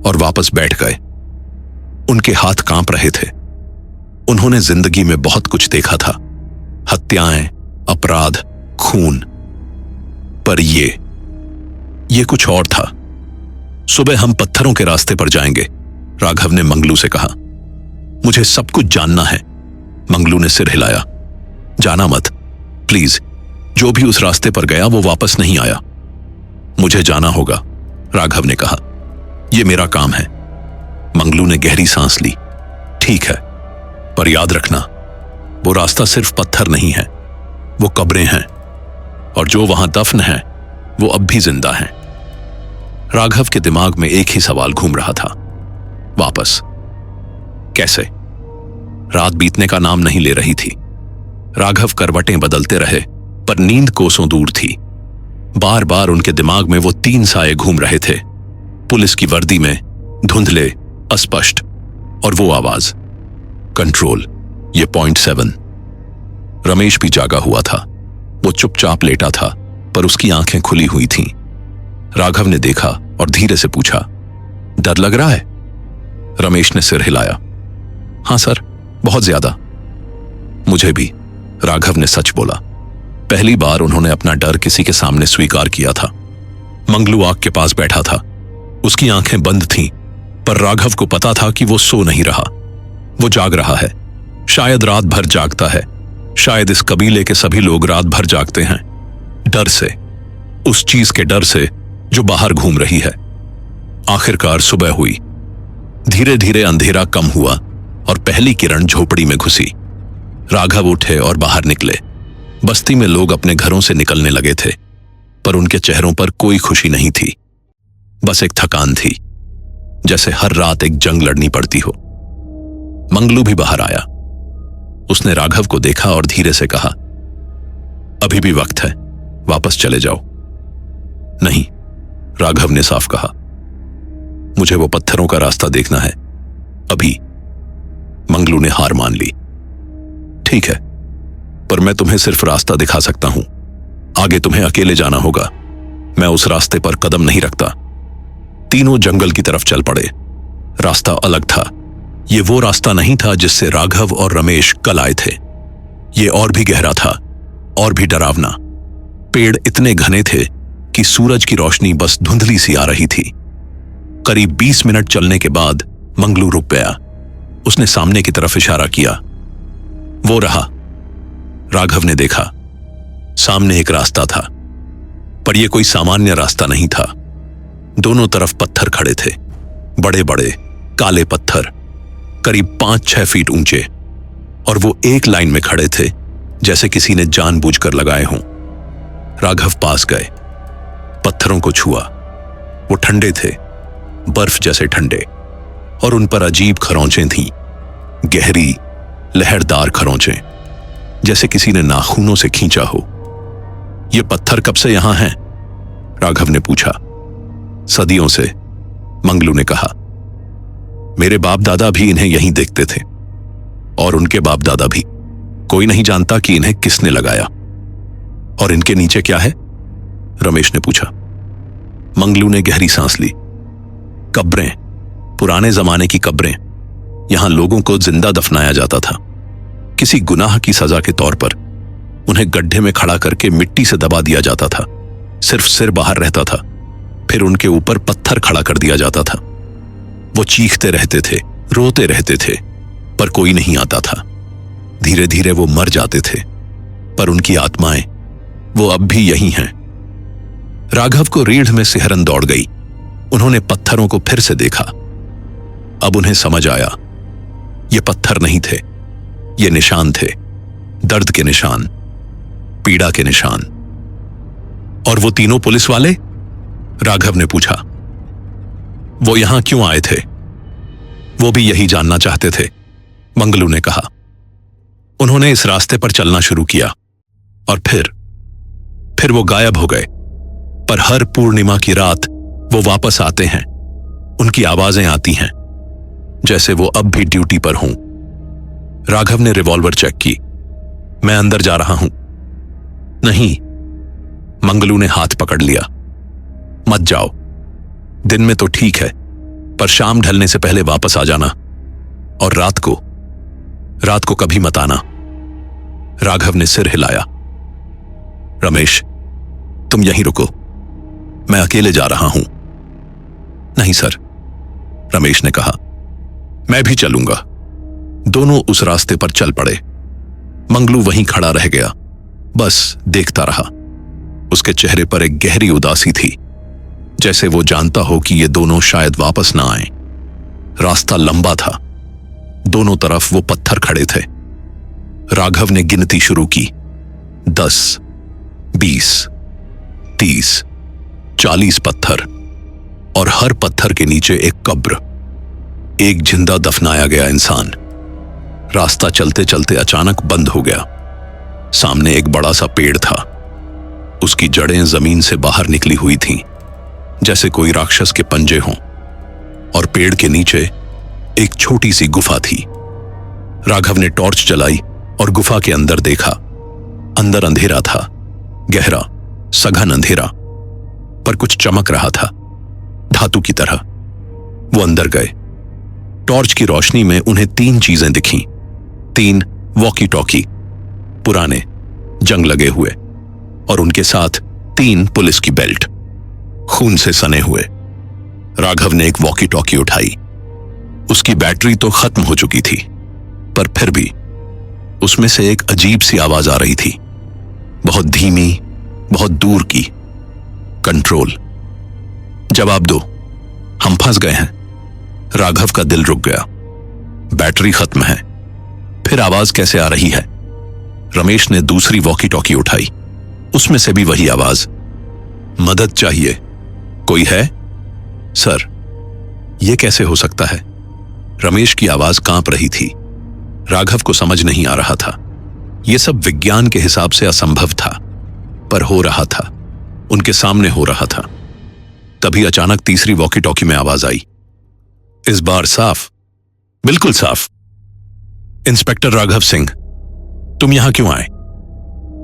और वापस बैठ गए। उनके हाथ कांप रहे थे। उन्होंने जिंदगी में बहुत कुछ देखा था, हत्याएं, अपराध, खून, पर ये कुछ और था। सुबह हम पत्थरों के रास्ते पर जाएंगे, राघव ने मंगलू से कहा। मुझे सब कुछ जानना है, मंगलू ने सिर हिलाया। जाना मत, प्लीज। जो भी उस रास्ते पर गया वो वापस नहीं आया। मुझे जाना होगा, राघव ने कहा। यह मेरा काम है। मंगलू ने गहरी सांस ली। ठीक है, पर याद रखना, वो रास्ता सिर्फ पत्थर नहीं है, वो कब्रें हैं, और जो वहां दफन है वो अब भी जिंदा हैं। राघव के दिमाग में एक ही सवाल घूम रहा था, वापस कैसे? रात बीतने का नाम नहीं ले रही थी। राघव करवटें बदलते रहे, पर नींद कोसों दूर थी। बार बार उनके दिमाग में वो 3 साये घूम रहे थे, पुलिस की वर्दी में, धुंधले, अस्पष्ट, और वो आवाज, कंट्रोल, ये पॉइंट 7। रमेश भी जागा हुआ था। वो चुपचाप लेटा था, पर उसकी आंखें खुली हुई थीं। राघव ने देखा और धीरे से पूछा, डर लग रहा है? रमेश ने सिर हिलाया। हां सर, बहुत ज्यादा। मुझे भी, राघव ने सच बोला। पहली बार उन्होंने अपना डर किसी के सामने स्वीकार किया था। मंगलू आग के पास बैठा था। उसकी आंखें बंद थीं, पर राघव को पता था कि वो सो नहीं रहा, वो जाग रहा है। शायद रात भर जागता है, शायद इस कबीले के सभी लोग रात भर जागते हैं, डर से, उस चीज के डर से जो बाहर घूम रही है। आखिरकार सुबह हुई। धीरे धीरे अंधेरा कम हुआ और पहली किरण झोपड़ी में घुसी। राघव उठे और बाहर निकले। बस्ती में लोग अपने घरों से निकलने लगे थे, पर उनके चेहरों पर कोई खुशी नहीं थी, बस एक थकान थी, जैसे हर रात एक जंग लड़नी पड़ती हो। मंगलू भी बाहर आया। उसने राघव को देखा और धीरे से कहा, अभी भी वक्त है, वापस चले जाओ। नहीं, राघव ने साफ कहा, मुझे वो पत्थरों का रास्ता देखना है, अभी। मंगलू ने हार मान ली। ठीक है, पर मैं तुम्हें सिर्फ रास्ता दिखा सकता हूं, आगे तुम्हें अकेले जाना होगा। मैं उस रास्ते पर कदम नहीं रखता। तीनों जंगल की तरफ चल पड़े। रास्ता अलग था। ये वो रास्ता नहीं था जिससे राघव और रमेश कल आए थे। ये और भी गहरा था, और भी डरावना। पेड़ इतने घने थे कि सूरज की रोशनी बस धुंधली सी आ रही थी। करीब 20 मिनट चलने के बाद मंगलू रुक गया। उसने सामने की तरफ इशारा किया। वो रहा। राघव ने देखा, सामने एक रास्ता था, पर यह कोई सामान्य रास्ता नहीं था। दोनों तरफ पत्थर खड़े थे, बड़े बड़े काले पत्थर, करीब 5-6 फीट ऊंचे, और वो एक लाइन में खड़े थे, जैसे किसी ने जानबूझकर लगाए हों। राघव पास गए, पत्थरों को छुआ। वो ठंडे थे, बर्फ जैसे ठंडे, और उन पर अजीब खरोंचें थीं, गहरी लहरदार खरोंचें, जैसे किसी ने नाखूनों से खींचा हो। ये पत्थर कब से यहां हैं? राघव ने पूछा। सदियों से, मंगलू ने कहा। मेरे बाप दादा भी इन्हें यहीं देखते थे, और उनके बाप दादा भी। कोई नहीं जानता कि इन्हें किसने लगाया। और इनके नीचे क्या है? रमेश ने पूछा। मंगलू ने गहरी सांस ली। कब्रें, पुराने जमाने की कब्रें। यहां लोगों को जिंदा दफनाया जाता था, किसी गुनाह की सजा के तौर पर। उन्हें गड्ढे में खड़ा करके मिट्टी से दबा दिया जाता था, सिर्फ सिर बाहर रहता था। फिर उनके ऊपर पत्थर खड़ा कर दिया जाता था। वो चीखते रहते थे, रोते रहते थे, पर कोई नहीं आता था। धीरे धीरे वो मर जाते थे, पर उनकी आत्माएं, वो अब भी यहीं हैं। राघव को रीढ़ में सिहरन दौड़ गई। उन्होंने पत्थरों को फिर से देखा। अब उन्हें समझ आया, ये पत्थर नहीं थे, ये निशान थे, दर्द के निशान, पीड़ा के निशान। और वो तीनों पुलिस वाले? राघव ने पूछा। वो यहां क्यों आए थे? वो भी यही जानना चाहते थे, मंगलू ने कहा। उन्होंने इस रास्ते पर चलना शुरू किया, और फिर वो गायब हो गए। पर हर पूर्णिमा की रात वो वापस आते हैं। उनकी आवाजें आती हैं, जैसे वो अब भी ड्यूटी पर हों। राघव ने रिवॉल्वर चेक की। मैं अंदर जा रहा हूं। नहीं, मंगलू ने हाथ पकड़ लिया। मत जाओ। दिन में तो ठीक है, पर शाम ढलने से पहले वापस आ जाना, और रात को कभी मत आना। राघव ने सिर हिलाया। रमेश, तुम यहीं रुको, मैं अकेले जा रहा हूं। नहीं सर, रमेश ने कहा, मैं भी चलूंगा। दोनों उस रास्ते पर चल पड़े। मंगलू वहीं खड़ा रह गया, बस देखता रहा। उसके चेहरे पर एक गहरी उदासी थी, जैसे वो जानता हो कि ये दोनों शायद वापस ना आए। रास्ता लंबा था, दोनों तरफ वो पत्थर खड़े थे। राघव ने गिनती शुरू की। 10, 20, 30, 40 पत्थर, और हर पत्थर के नीचे एक कब्र, एक जिंदा दफनाया गया इंसान। रास्ता चलते चलते अचानक बंद हो गया। सामने एक बड़ा सा पेड़ था। उसकी जड़ें जमीन से बाहर निकली हुई थीं, जैसे कोई राक्षस के पंजे हों, और पेड़ के नीचे एक छोटी सी गुफा थी। राघव ने टॉर्च जलाई और गुफा के अंदर देखा। अंदर अंधेरा था, गहरा, सघन अंधेरा, पर कुछ चमक रहा था, धातु की तरह। वो अंदर गए। टॉर्च की रोशनी में उन्हें 3 चीजें दिखीं। 3 वॉकी टॉकी, पुराने, जंग लगे हुए, और उनके साथ 3 पुलिस की बेल्ट, खून से सने हुए। राघव ने एक वॉकी टॉकी उठाई। उसकी बैटरी तो खत्म हो चुकी थी, पर फिर भी उसमें से एक अजीब सी आवाज आ रही थी, बहुत धीमी, बहुत दूर की। कंट्रोल, जवाब दो, हम फंस गए हैं। राघव का दिल रुक गया। बैटरी खत्म है, फिर आवाज कैसे आ रही है? रमेश ने दूसरी वॉकी टॉकी उठाई। उसमें से भी वही आवाज, मदद चाहिए, कोई है? सर, यह कैसे हो सकता है? रमेश की आवाज कांप रही थी। राघव को समझ नहीं आ रहा था। यह सब विज्ञान के हिसाब से असंभव था, पर हो रहा था, उनके सामने हो रहा था। तभी अचानक तीसरी वॉकी टॉकी में आवाज आई, इस बार साफ, बिल्कुल साफ। इंस्पेक्टर राघव सिंह, तुम यहां क्यों आए?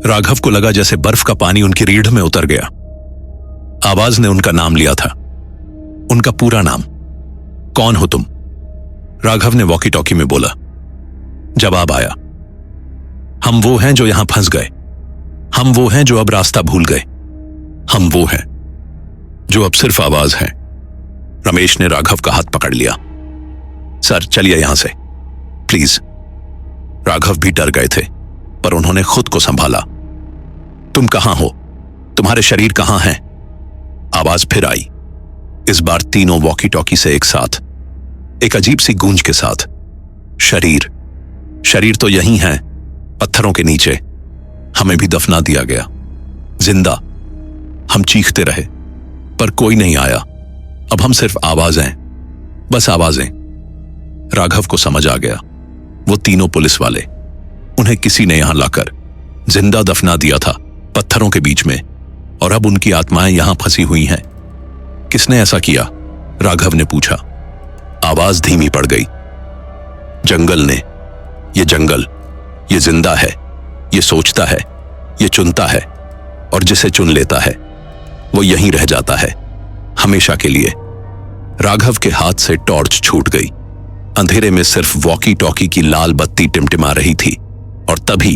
राघव को लगा जैसे बर्फ का पानी उनकी रीढ़ में उतर गया। आवाज ने उनका नाम लिया था, उनका पूरा नाम। कौन हो तुम? राघव ने वॉकी टॉकी में बोला। जवाब आया, हम वो हैं जो यहां फंस गए। हम वो हैं जो अब रास्ता भूल गए। हम वो हैं जो अब सिर्फ आवाज है। रमेश ने राघव का हाथ पकड़ लिया। सर, चलिए यहां से, प्लीज। राघव भी डर गए थे, पर उन्होंने खुद को संभाला। तुम कहां हो? तुम्हारे शरीर कहां हैं? आवाज फिर आई, इस बार तीनों वॉकी टॉकी से एक साथ, एक अजीब सी गूंज के साथ। शरीर, शरीर तो यही है, पत्थरों के नीचे। हमें भी दफना दिया गया, जिंदा। हम चीखते रहे, पर कोई नहीं आया। अब हम सिर्फ आवाजें, बस आवाजें। राघव को समझ आ गया, वो तीनों पुलिस वाले, उन्हें किसी ने यहां लाकर जिंदा दफना दिया था, पत्थरों के बीच में, और अब उनकी आत्माएं यहां फंसी हुई हैं। किसने ऐसा किया? राघव ने पूछा। आवाज धीमी पड़ गई। जंगल ने। ये जंगल, ये जिंदा है, ये सोचता है, ये चुनता है, और जिसे चुन लेता है वो यहीं रह जाता है, हमेशा के लिए। राघव के हाथ से टॉर्च छूट गई। अंधेरे में सिर्फ वॉकी टॉकी की लाल बत्ती टिमटिमा रही थी, और तभी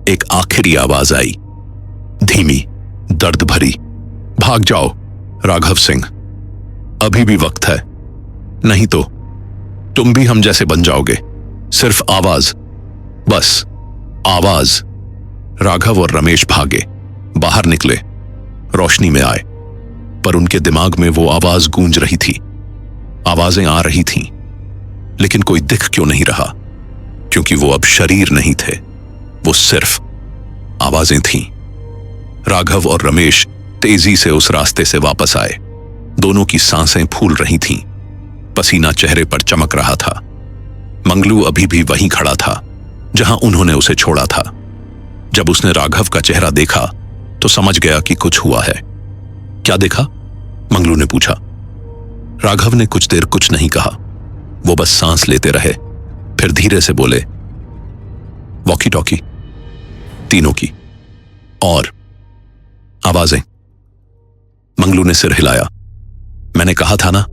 एक आखिरी आवाज आई, धीमी, दर्द भरी। भाग जाओ राघव सिंह, अभी भी वक्त है, नहीं तो तुम भी हम जैसे बन जाओगे। सिर्फ आवाज, बस आवाज। राघव और रमेश भागे, बाहर निकले, रोशनी में आए, पर उनके दिमाग में वो आवाज गूंज रही थी। आवाजें आ रही थीं, लेकिन कोई दिख क्यों नहीं रहा? क्योंकि वो अब शरीर नहीं थे, वो सिर्फ आवाजें थीं। राघव और रमेश तेजी से उस रास्ते से वापस आए। दोनों की सांसें फूल रही थीं, पसीना चेहरे पर चमक रहा था। मंगलू अभी भी वहीं खड़ा था जहां उन्होंने उसे छोड़ा था। जब उसने राघव का चेहरा देखा तो समझ गया कि कुछ हुआ है। क्या देखा? मंगलू ने पूछा। राघव ने कुछ देर कुछ नहीं कहा, वो बस सांस लेते रहे, फिर धीरे से बोले, वॉकी टॉकी, तीनों की, और आवाजें। मंगलू ने सिर हिलाया। मैंने कहा था ना,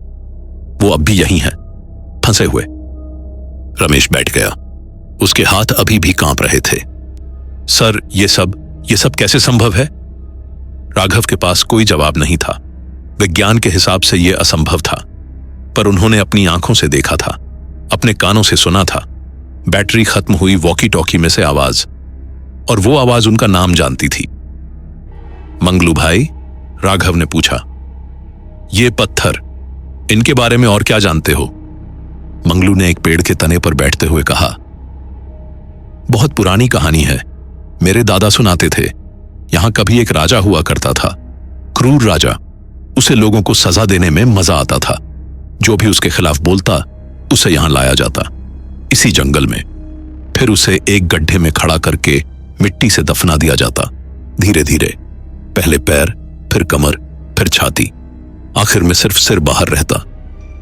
वो अब भी यहीं है, फंसे हुए। रमेश बैठ गया, उसके हाथ अभी भी कांप रहे थे। सर, ये सब कैसे संभव है? राघव के पास कोई जवाब नहीं था। विज्ञान के हिसाब से यह असंभव था, पर उन्होंने अपनी आंखों से देखा था, अपने कानों से सुना था। बैटरी खत्म हुई वॉकी टॉकी में से आवाज, और वो आवाज उनका नाम जानती थी। मंगलू भाई, राघव ने पूछा, ये पत्थर, इनके बारे में और क्या जानते हो? मंगलू ने एक पेड़ के तने पर बैठते हुए कहा, बहुत पुरानी कहानी है, मेरे दादा सुनाते थे। यहां कभी एक राजा हुआ करता था, क्रूर राजा। उसे लोगों को सजा देने में मजा आता था। जो भी उसके खिलाफ बोलता उसे यहां लाया जाता, इसी जंगल में। फिर उसे एक गड्ढे में खड़ा करके मिट्टी से दफना दिया जाता, धीरे धीरे। पहले पैर, फिर कमर, फिर छाती, आखिर में सिर्फ सिर बाहर रहता।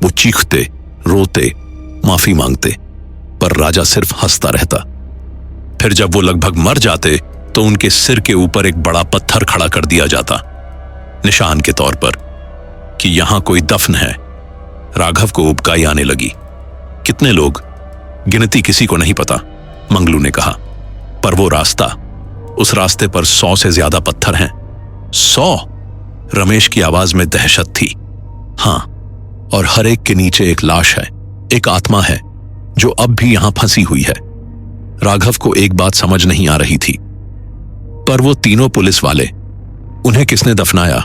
वो चीखते, रोते, माफी मांगते, पर राजा सिर्फ हंसता रहता। फिर जब वो लगभग मर जाते तो उनके सिर के ऊपर एक बड़ा पत्थर खड़ा कर दिया जाता, निशान के तौर पर कि यहां कोई दफन है। राघव को उबकाई आने लगी। कितने लोग? गिनती किसी को नहीं पता, मंगलू ने कहा। पर वो रास्ता, उस रास्ते पर 100 से ज्यादा पत्थर हैं। 100? रमेश की आवाज में दहशत थी। हां, और हर एक के नीचे एक लाश है, एक आत्मा है जो अब भी यहां फंसी हुई है। राघव को एक बात समझ नहीं आ रही थी, पर वो तीनों पुलिस वाले, उन्हें किसने दफनाया?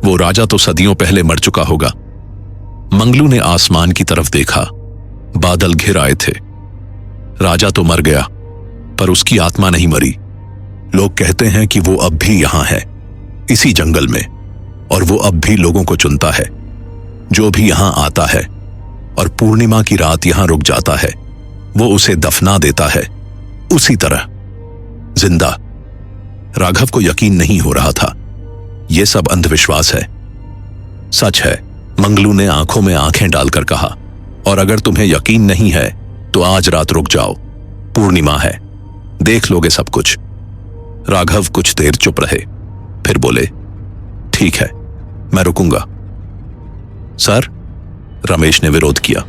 वो राजा तो सदियों पहले मर चुका होगा। मंगलू ने आसमान की तरफ देखा। बादल घिर आए थे। राजा तो मर गया, पर उसकी आत्मा नहीं मरी। लोग कहते हैं कि वो अब भी यहां है, इसी जंगल में, और वो अब भी लोगों को चुनता है। जो भी यहां आता है और पूर्णिमा की रात यहां रुक जाता है, वो उसे दफना देता है, उसी तरह, जिंदा। राघव को यकीन नहीं हो रहा था। यह सब अंधविश्वास है। सच है, मंगलू ने आंखों में आंखें डालकर कहा। और अगर तुम्हें यकीन नहीं है तो आज रात रुक जाओ, पूर्णिमा है, देख लोगे सब कुछ। राघव कुछ देर चुप रहे, फिर बोले, ठीक है, मैं रुकूंगा। सर, रमेश ने विरोध किया।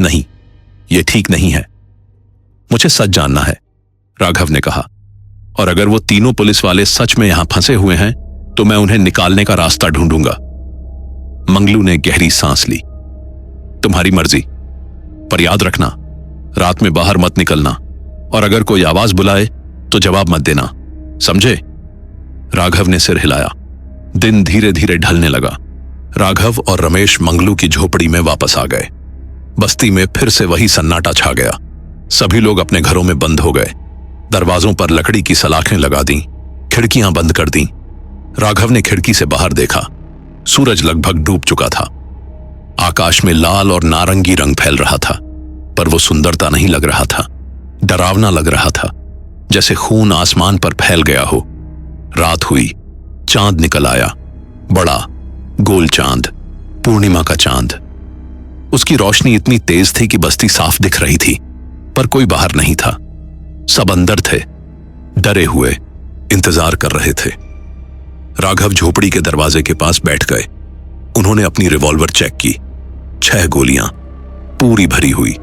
नहीं, यह ठीक नहीं है। मुझे सच जानना है, राघव ने कहा। और अगर वो तीनों पुलिस वाले सच में यहां फंसे हुए हैं तो मैं उन्हें निकालने का रास्ता ढूंढूंगा। मंगलू ने गहरी सांस ली। तुम्हारी मर्जी, पर याद रखना, रात में बाहर मत निकलना, और अगर कोई आवाज बुलाए तो जवाब मत देना, समझे? राघव ने सिर हिलाया। दिन धीरे धीरे ढलने लगा। राघव और रमेश मंगलू की झोपड़ी में वापस आ गए। बस्ती में फिर से वही सन्नाटा छा गया। सभी लोग अपने घरों में बंद हो गए। दरवाजों पर लकड़ी की सलाखें लगा दी, खिड़कियां बंद कर दी। राघव ने खिड़की से बाहर देखा। सूरज लगभग डूब चुका था। आकाश में लाल और नारंगी रंग फैल रहा था, पर वो सुंदरता नहीं लग रहा था, डरावना लग रहा था, जैसे खून आसमान पर फैल गया हो। रात हुई, चांद निकल आया, बड़ा गोल चांद, पूर्णिमा का चांद। उसकी रोशनी इतनी तेज थी कि बस्ती साफ दिख रही थी, पर कोई बाहर नहीं था। सब अंदर थे, डरे हुए, इंतजार कर रहे थे। राघव झोपड़ी के दरवाजे के पास बैठ गए। उन्होंने अपनी रिवॉल्वर चेक की। 6 गोलियां, पूरी भरी हुई।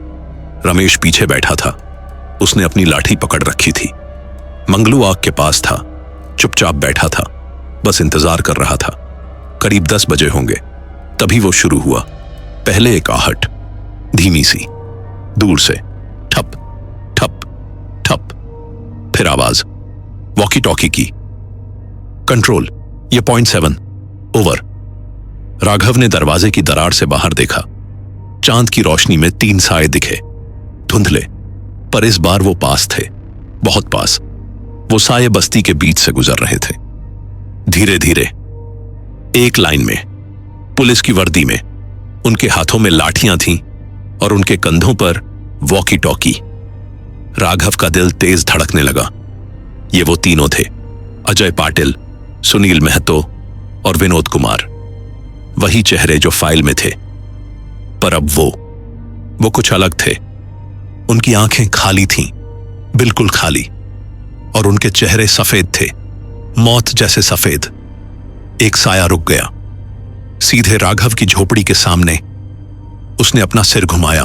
रमेश पीछे बैठा था। उसने अपनी लाठी पकड़ रखी थी। मंगलू आग के पास था, चुपचाप बैठा था, बस इंतजार कर रहा था। करीब 10 बजे होंगे, तभी वो शुरू हुआ। पहले एक आहट, धीमी सी, दूर से, ठप ठप ठप। फिर आवाज, वॉकी टॉकी की। कंट्रोल, ये पॉइंट 7, ओवर। राघव ने दरवाजे की दरार से बाहर देखा। चांद की रोशनी में 3 साए दिखे, धुंधले, पर इस बार वो पास थे, बहुत पास। वो साए बस्ती के बीच से गुजर रहे थे। धीरे धीरे, एक लाइन में, पुलिस की वर्दी में। उनके हाथों में लाठियां थीं और उनके कंधों पर वॉकी टॉकी। राघव का दिल तेज धड़कने लगा। ये वो तीनों थे, अजय पाटिल, सुनील महतो और विनोद कुमार। वही चेहरे जो फाइल में थे, पर अब वो कुछ अलग थे। उनकी आंखें खाली थीं, बिल्कुल खाली, और उनके चेहरे सफेद थे, मौत जैसे सफेद। एक साया रुक गया, सीधे राघव की झोपड़ी के सामने। उसने अपना सिर घुमाया,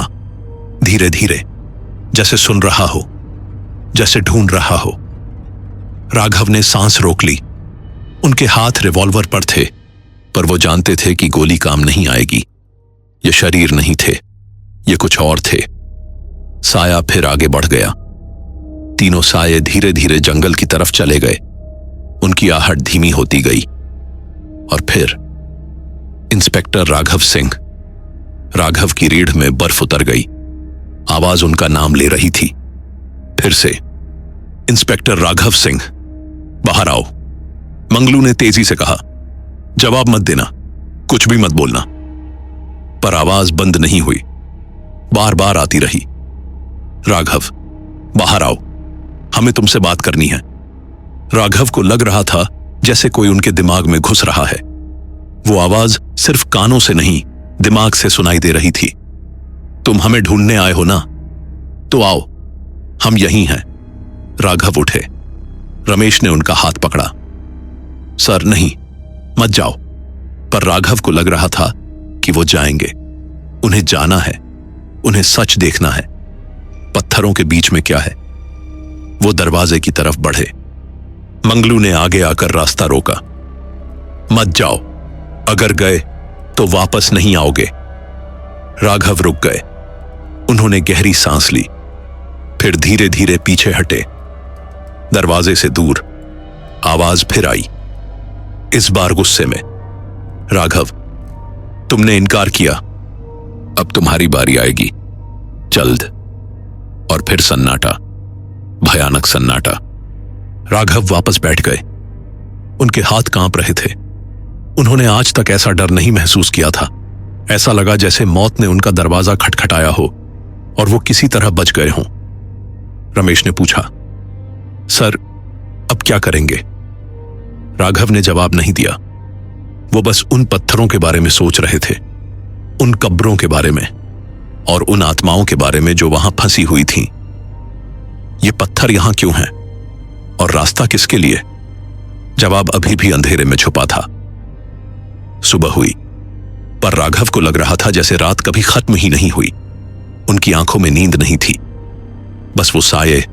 धीरे धीरे, जैसे सुन रहा हो, जैसे ढूंढ रहा हो। राघव ने सांस रोक ली। उनके हाथ रिवॉल्वर पर थे, पर वो जानते थे कि गोली काम नहीं आएगी। ये शरीर नहीं थे, ये कुछ और थे। साया फिर आगे बढ़ गया। तीनों साये धीरे धीरे जंगल की तरफ चले गए। उनकी आहट धीमी होती गई। और फिर इंस्पेक्टर राघव सिंह, राघव की रीढ़ में बर्फ उतर गई। आवाज उनका नाम ले रही थी। फिर से, इंस्पेक्टर राघव सिंह, बाहर आओ। मंगलू ने तेजी से कहा। जवाब मत देना, कुछ भी मत बोलना। पर आवाज बंद नहीं हुई, बार बार आती रही। राघव, बाहर आओ, हमें तुमसे बात करनी है। राघव को लग रहा था जैसे कोई उनके दिमाग में घुस रहा है। वो आवाज सिर्फ कानों से नहीं, दिमाग से सुनाई दे रही थी। तुम हमें ढूंढने आए हो ना, तो आओ, हम यहीं हैं। राघव उठे। रमेश ने उनका हाथ पकड़ा। सर नहीं, मत जाओ। पर राघव को लग रहा था कि वो जाएंगे। उन्हें जाना है, उन्हें सच देखना है। पत्थरों के बीच में क्या है? वो दरवाजे की तरफ बढ़े। मंगलू ने आगे आकर रास्ता रोका। मत जाओ, अगर गए तो वापस नहीं आओगे। राघव रुक गए। उन्होंने गहरी सांस ली, फिर धीरे धीरे पीछे हटे। दरवाजे से दूर आवाज फिर आई, इस बार गुस्से में। राघव, तुमने इनकार किया, अब तुम्हारी बारी आएगी, जल्द। और फिर सन्नाटा, भयानक सन्नाटा। राघव वापस बैठ गए। उनके हाथ कांप रहे थे। उन्होंने आज तक ऐसा डर नहीं महसूस किया था। ऐसा लगा जैसे मौत ने उनका दरवाजा खटखटाया हो और वो किसी तरह बच गए हों। रमेश ने पूछा, सर, अब क्या करेंगे? राघव ने जवाब नहीं दिया। वो बस उन पत्थरों के बारे में सोच रहे थे, उन कब्रों के बारे में और उन आत्माओं के बारे में जो वहां फंसी हुई थीं। ये पत्थर यहां क्यों हैं और रास्ता किसके लिए? जवाब अभी भी अंधेरे में छुपा था। सुबह हुई, पर राघव को लग रहा था जैसे रात कभी खत्म ही नहीं हुई। उनकी आंखों में नींद नहीं थी, बस वो साये,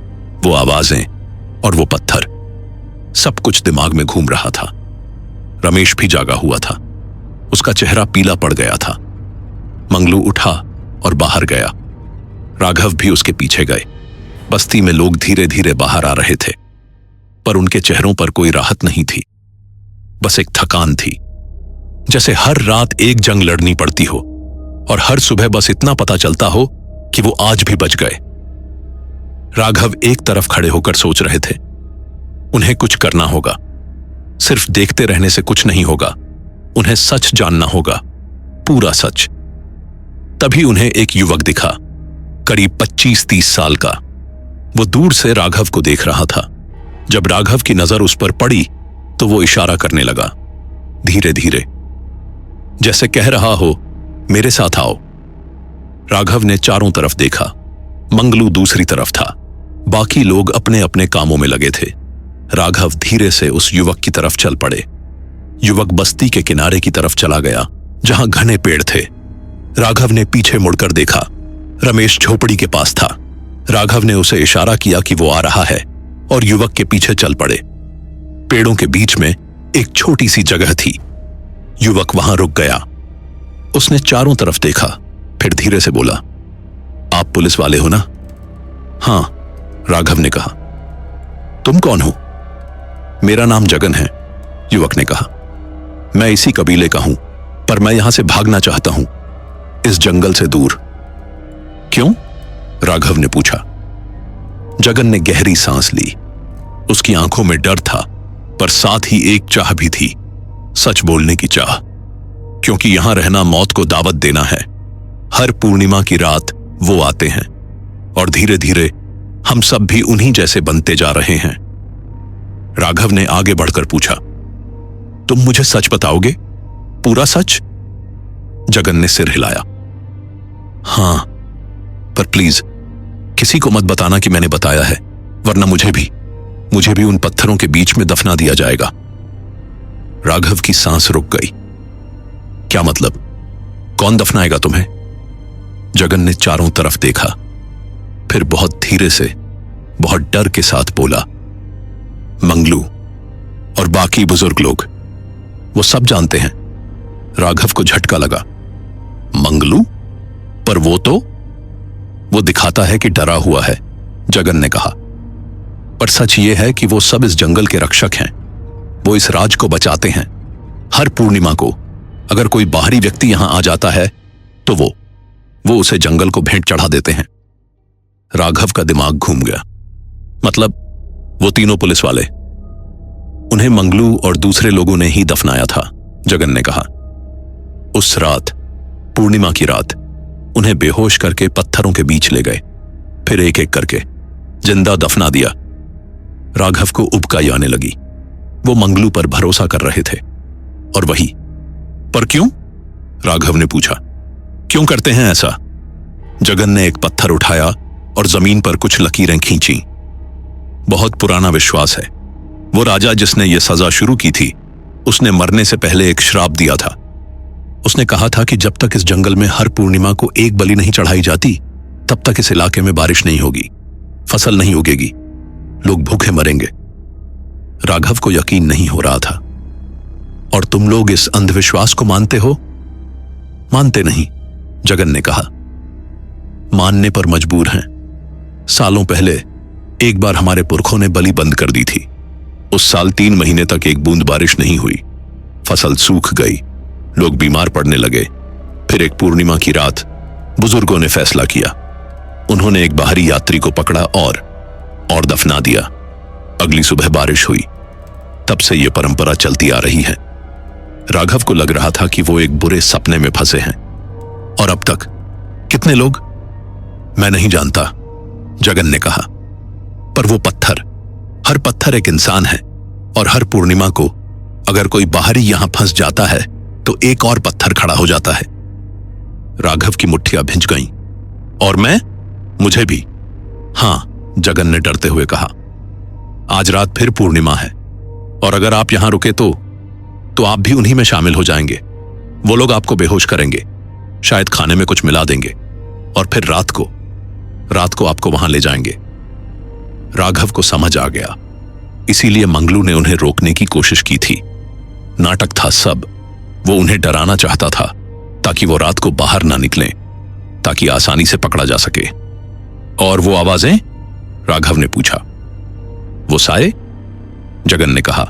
वो आवाजें और वो पत्थर, सब कुछ दिमाग में घूम रहा था। रमेश भी जागा हुआ था। उसका चेहरा पीला पड़ गया था। मंगलू उठा और बाहर गया। राघव भी उसके पीछे गए। बस्ती में लोग धीरे धीरे बाहर आ रहे थे, पर उनके चेहरों पर कोई राहत नहीं थी, बस एक थकान थी। जैसे हर रात एक जंग लड़नी पड़ती हो और हर सुबह बस इतना पता चलता हो कि वो आज भी बच गए। राघव एक तरफ खड़े होकर सोच रहे थे, उन्हें कुछ करना होगा। सिर्फ देखते रहने से कुछ नहीं होगा, उन्हें सच जानना होगा, पूरा सच। तभी उन्हें एक युवक दिखा, करीब 25-30 साल का। वो दूर से राघव को देख रहा था। जब राघव की नजर उस पर पड़ी तो वो इशारा करने लगा, धीरे धीरे, जैसे कह रहा हो, मेरे साथ आओ। राघव ने चारों तरफ देखा। मंगलू दूसरी तरफ था। बाकी लोग अपने अपने कामों में लगे थे। राघव धीरे से उस युवक की तरफ चल पड़े। युवक बस्ती के किनारे की तरफ चला गया, जहां घने पेड़ थे। राघव ने पीछे मुड़कर देखा। रमेश झोपड़ी के पास था। राघव ने उसे इशारा किया कि वो आ रहा है और युवक के पीछे चल पड़े। पेड़ों के बीच में एक छोटी सी जगह थी। युवक वहां रुक गया। उसने चारों तरफ देखा, फिर धीरे से बोला, आप पुलिस वाले हो ना? हां, राघव ने कहा। तुम कौन हो? मेरा नाम जगन है, युवक ने कहा। मैं इसी कबीले का हूं, पर मैं यहां से भागना चाहता हूं, इस जंगल से दूर। क्यों? राघव ने पूछा। जगन ने गहरी सांस ली। उसकी आंखों में डर था, पर साथ ही एक चाह भी थी, सच बोलने की चाह। क्योंकि यहां रहना मौत को दावत देना है। हर पूर्णिमा की रात वो आते हैं और धीरे धीरे हम सब भी उन्हीं जैसे बनते जा रहे हैं। राघव ने आगे बढ़कर पूछा, तुम मुझे सच बताओगे? पूरा सच? जगन ने सिर हिलाया। हां, पर प्लीज किसी को मत बताना कि मैंने बताया है, वरना मुझे भी उन पत्थरों के बीच में दफना दिया जाएगा। राघव की सांस रुक गई। क्या मतलब? कौन दफनाएगा तुम्हें? जगन ने चारों तरफ देखा, फिर बहुत धीरे से, बहुत डर के साथ बोला, मंगलू और बाकी बुजुर्ग लोग, वो सब जानते हैं। राघव को झटका लगा। मंगलू? पर वो दिखाता है कि डरा हुआ है, जगन ने कहा। पर सच ये है कि वो सब इस जंगल के रक्षक हैं। वो इस राज को बचाते हैं। हर पूर्णिमा को अगर कोई बाहरी व्यक्ति यहां आ जाता है तो वो वो उसे जंगल को भेंट चढ़ा देते हैं। राघव का दिमाग घूम गया। मतलब वो तीनों पुलिस वाले, उन्हें मंगलू और दूसरे लोगों ने ही दफनाया था, जगन ने कहा। उस रात, पूर्णिमा की रात, उन्हें बेहोश करके पत्थरों के बीच ले गए, फिर एक एक करके जिंदा दफना दिया। राघव को उबकाई आने लगी। वो मंगलू पर भरोसा कर रहे थे, और वही, पर क्यों? राघव ने पूछा। क्यों करते हैं ऐसा? जगन ने एक पत्थर उठाया और जमीन पर कुछ लकीरें खींची। बहुत पुराना विश्वास है। वो राजा जिसने ये सजा शुरू की थी, उसने मरने से पहले एक श्राप दिया था। उसने कहा था कि जब तक इस जंगल में हर पूर्णिमा को एक बलि नहीं चढ़ाई जाती, तब तक इस इलाके में बारिश नहीं होगी, फसल नहीं उगेगी, लोग भूखे मरेंगे। राघव को यकीन नहीं हो रहा था। और तुम लोग इस अंधविश्वास को मानते हो? मानते नहीं, जगन ने कहा। मानने पर मजबूर हैं। सालों पहले एक बार हमारे पुरखों ने बलि बंद कर दी थी। उस साल 3 महीने तक एक बूंद बारिश नहीं हुई। फसल सूख गई, लोग बीमार पड़ने लगे। फिर एक पूर्णिमा की रात बुजुर्गों ने फैसला किया। उन्होंने एक बाहरी यात्री को पकड़ा और दफना दिया। अगली सुबह बारिश हुई। तब से यह परंपरा चलती आ रही है। राघव को लग रहा था कि वो एक बुरे सपने में फंसे हैं। और अब तक कितने लोग? मैं नहीं जानता, जगन ने कहा। पर वो पत्थर, हर पत्थर एक इंसान है, और हर पूर्णिमा को अगर कोई बाहरी यहां फंस जाता है तो एक और पत्थर खड़ा हो जाता है। राघव की मुट्ठियां भिंच गईं। और मैं? मुझे भी। हां, जगन ने डरते हुए कहा। आज रात फिर पूर्णिमा है, और अगर आप यहां रुके तो आप भी उन्हीं में शामिल हो जाएंगे। वो लोग आपको बेहोश करेंगे, शायद खाने में कुछ मिला देंगे, और फिर रात को आपको वहां ले जाएंगे। राघव को समझ आ गया। इसीलिए मंगलू ने उन्हें रोकने की कोशिश की थी। नाटक था सब। वो उन्हें डराना चाहता था ताकि वो रात को बाहर ना निकलें, ताकि आसानी से पकड़ा जा सके। और वो आवाजें? राघव ने पूछा। वो साए? जगन ने कहा।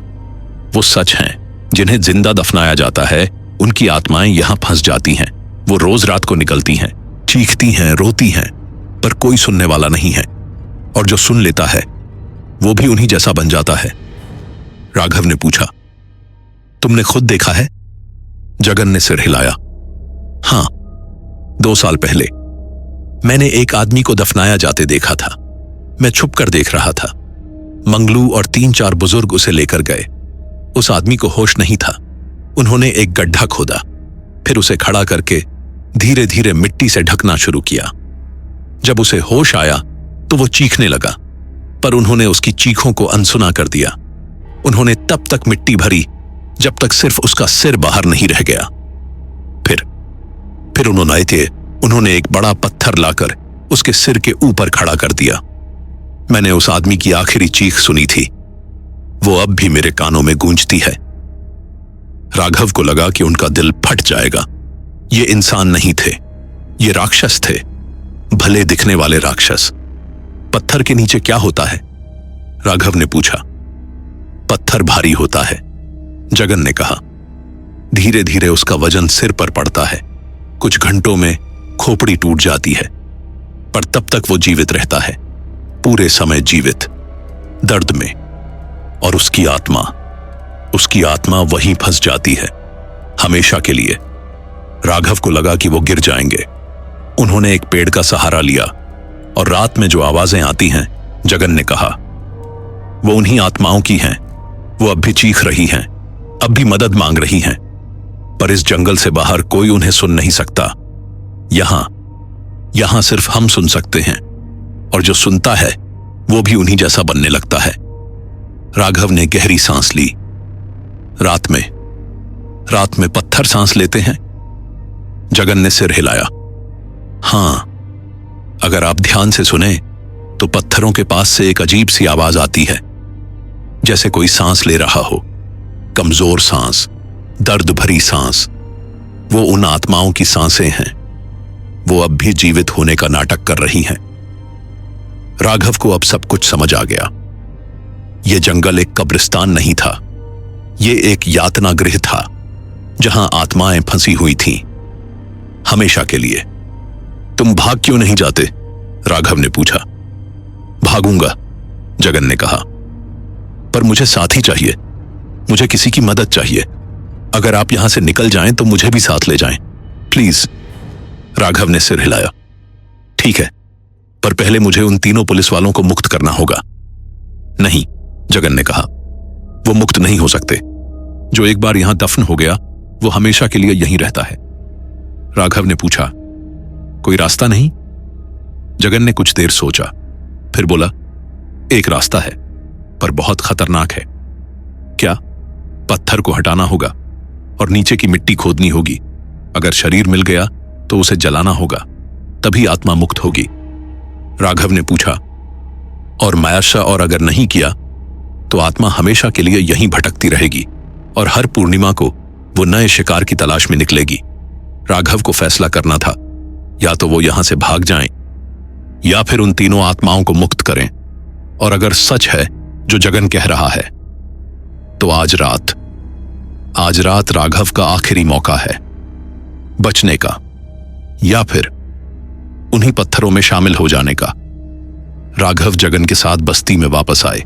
वो सच हैं जिन्हें जिंदा दफनाया जाता है। उनकी आत्माएं यहां फंस जाती हैं। वो रोज रात को निकलती हैं, चीखती हैं, रोती हैं, पर कोई सुनने वाला नहीं है। और जो सुन लेता है वो भी उन्हीं जैसा बन जाता है। राघव ने पूछा। तुमने खुद देखा है? जगन ने सिर हिलाया। हां, 2 साल पहले मैंने एक आदमी को दफनाया जाते देखा था। मैं छुप कर देख रहा था। मंगलू और 3-4 बुजुर्ग उसे लेकर गए। उस आदमी को होश नहीं था। उन्होंने एक गड्ढा खोदा, फिर उसे खड़ा करके धीरे धीरे मिट्टी से ढकना शुरू किया। जब उसे होश आया तो वो चीखने लगा, पर उन्होंने उसकी चीखों को अनसुना कर दिया। उन्होंने तब तक मिट्टी भरी जब तक सिर्फ उसका सिर बाहर नहीं रह गया। फिर उन्होंने एक बड़ा पत्थर लाकर उसके सिर के ऊपर खड़ा कर दिया। मैंने उस आदमी की आखिरी चीख सुनी थी। वो अब भी मेरे कानों में गूंजती है। राघव को लगा कि उनका दिल फट जाएगा। ये इंसान नहीं थे, ये राक्षस थे, भले दिखने वाले राक्षस। पत्थर के नीचे क्या होता है? राघव ने पूछा। पत्थर भारी होता है, जगन ने कहा। धीरे धीरे उसका वजन सिर पर पड़ता है। कुछ घंटों में खोपड़ी टूट जाती है, पर तब तक वो जीवित रहता है, पूरे समय जीवित, दर्द में। और उसकी आत्मा वहीं फंस जाती है, हमेशा के लिए। राघव को लगा कि वो गिर जाएंगे। उन्होंने एक पेड़ का सहारा लिया, और रात में जो आवाजें आती हैं, जगन ने कहा, वो उन्हीं आत्माओं की हैं। वो अब भी चीख रही हैं, अब भी मदद मांग रही हैं, पर इस जंगल से बाहर कोई उन्हें सुन नहीं सकता। यहां सिर्फ हम सुन सकते हैं, और जो सुनता है वो भी उन्हीं जैसा बनने लगता है। राघव ने गहरी सांस ली। रात में पत्थर सांस लेते हैं? जगन ने सिर हिलाया। हां, अगर आप ध्यान से सुने तो पत्थरों के पास से एक अजीब सी आवाज आती है, जैसे कोई सांस ले रहा हो, कमजोर सांस, दर्द भरी सांस। वो उन आत्माओं की सांसें हैं। वो अब भी जीवित होने का नाटक कर रही हैं। राघव को अब सब कुछ समझ आ गया। यह जंगल एक कब्रिस्तान नहीं था, ये एक यातना गृह था, जहां आत्माएं फंसी हुई थीं, हमेशा के लिए। तुम भाग क्यों नहीं जाते? राघव ने पूछा। भागूंगा, जगन ने कहा, पर मुझे साथी चाहिए, मुझे किसी की मदद चाहिए। अगर आप यहां से निकल जाएं तो मुझे भी साथ ले जाएं, प्लीज। राघव ने सिर हिलाया। ठीक है, पर पहले मुझे उन तीनों पुलिस वालों को मुक्त करना होगा। नहीं, जगन ने कहा, वो मुक्त नहीं हो सकते। जो एक बार यहां दफन हो गया वो हमेशा के लिए यहीं रहता है। राघव ने पूछा, कोई रास्ता नहीं? जगन ने कुछ देर सोचा, फिर बोला, एक रास्ता है, पर बहुत खतरनाक है। क्या? पत्थर को हटाना होगा और नीचे की मिट्टी खोदनी होगी। अगर शरीर मिल गया तो उसे जलाना होगा, तभी आत्मा मुक्त होगी। राघव ने पूछा, और मायाशा, और अगर नहीं किया तो आत्मा हमेशा के लिए यहीं भटकती रहेगी और हर पूर्णिमा को वो नए शिकार की तलाश में निकलेगी। राघव को फैसला करना था, या तो वो यहां से भाग जाएं या फिर उन तीनों आत्माओं को मुक्त करें। और अगर सच है जो जगन कह रहा है तो आज रात राघव का आखिरी मौका है बचने का, या फिर उन्हीं पत्थरों में शामिल हो जाने का। राघव जगन के साथ बस्ती में वापस आए।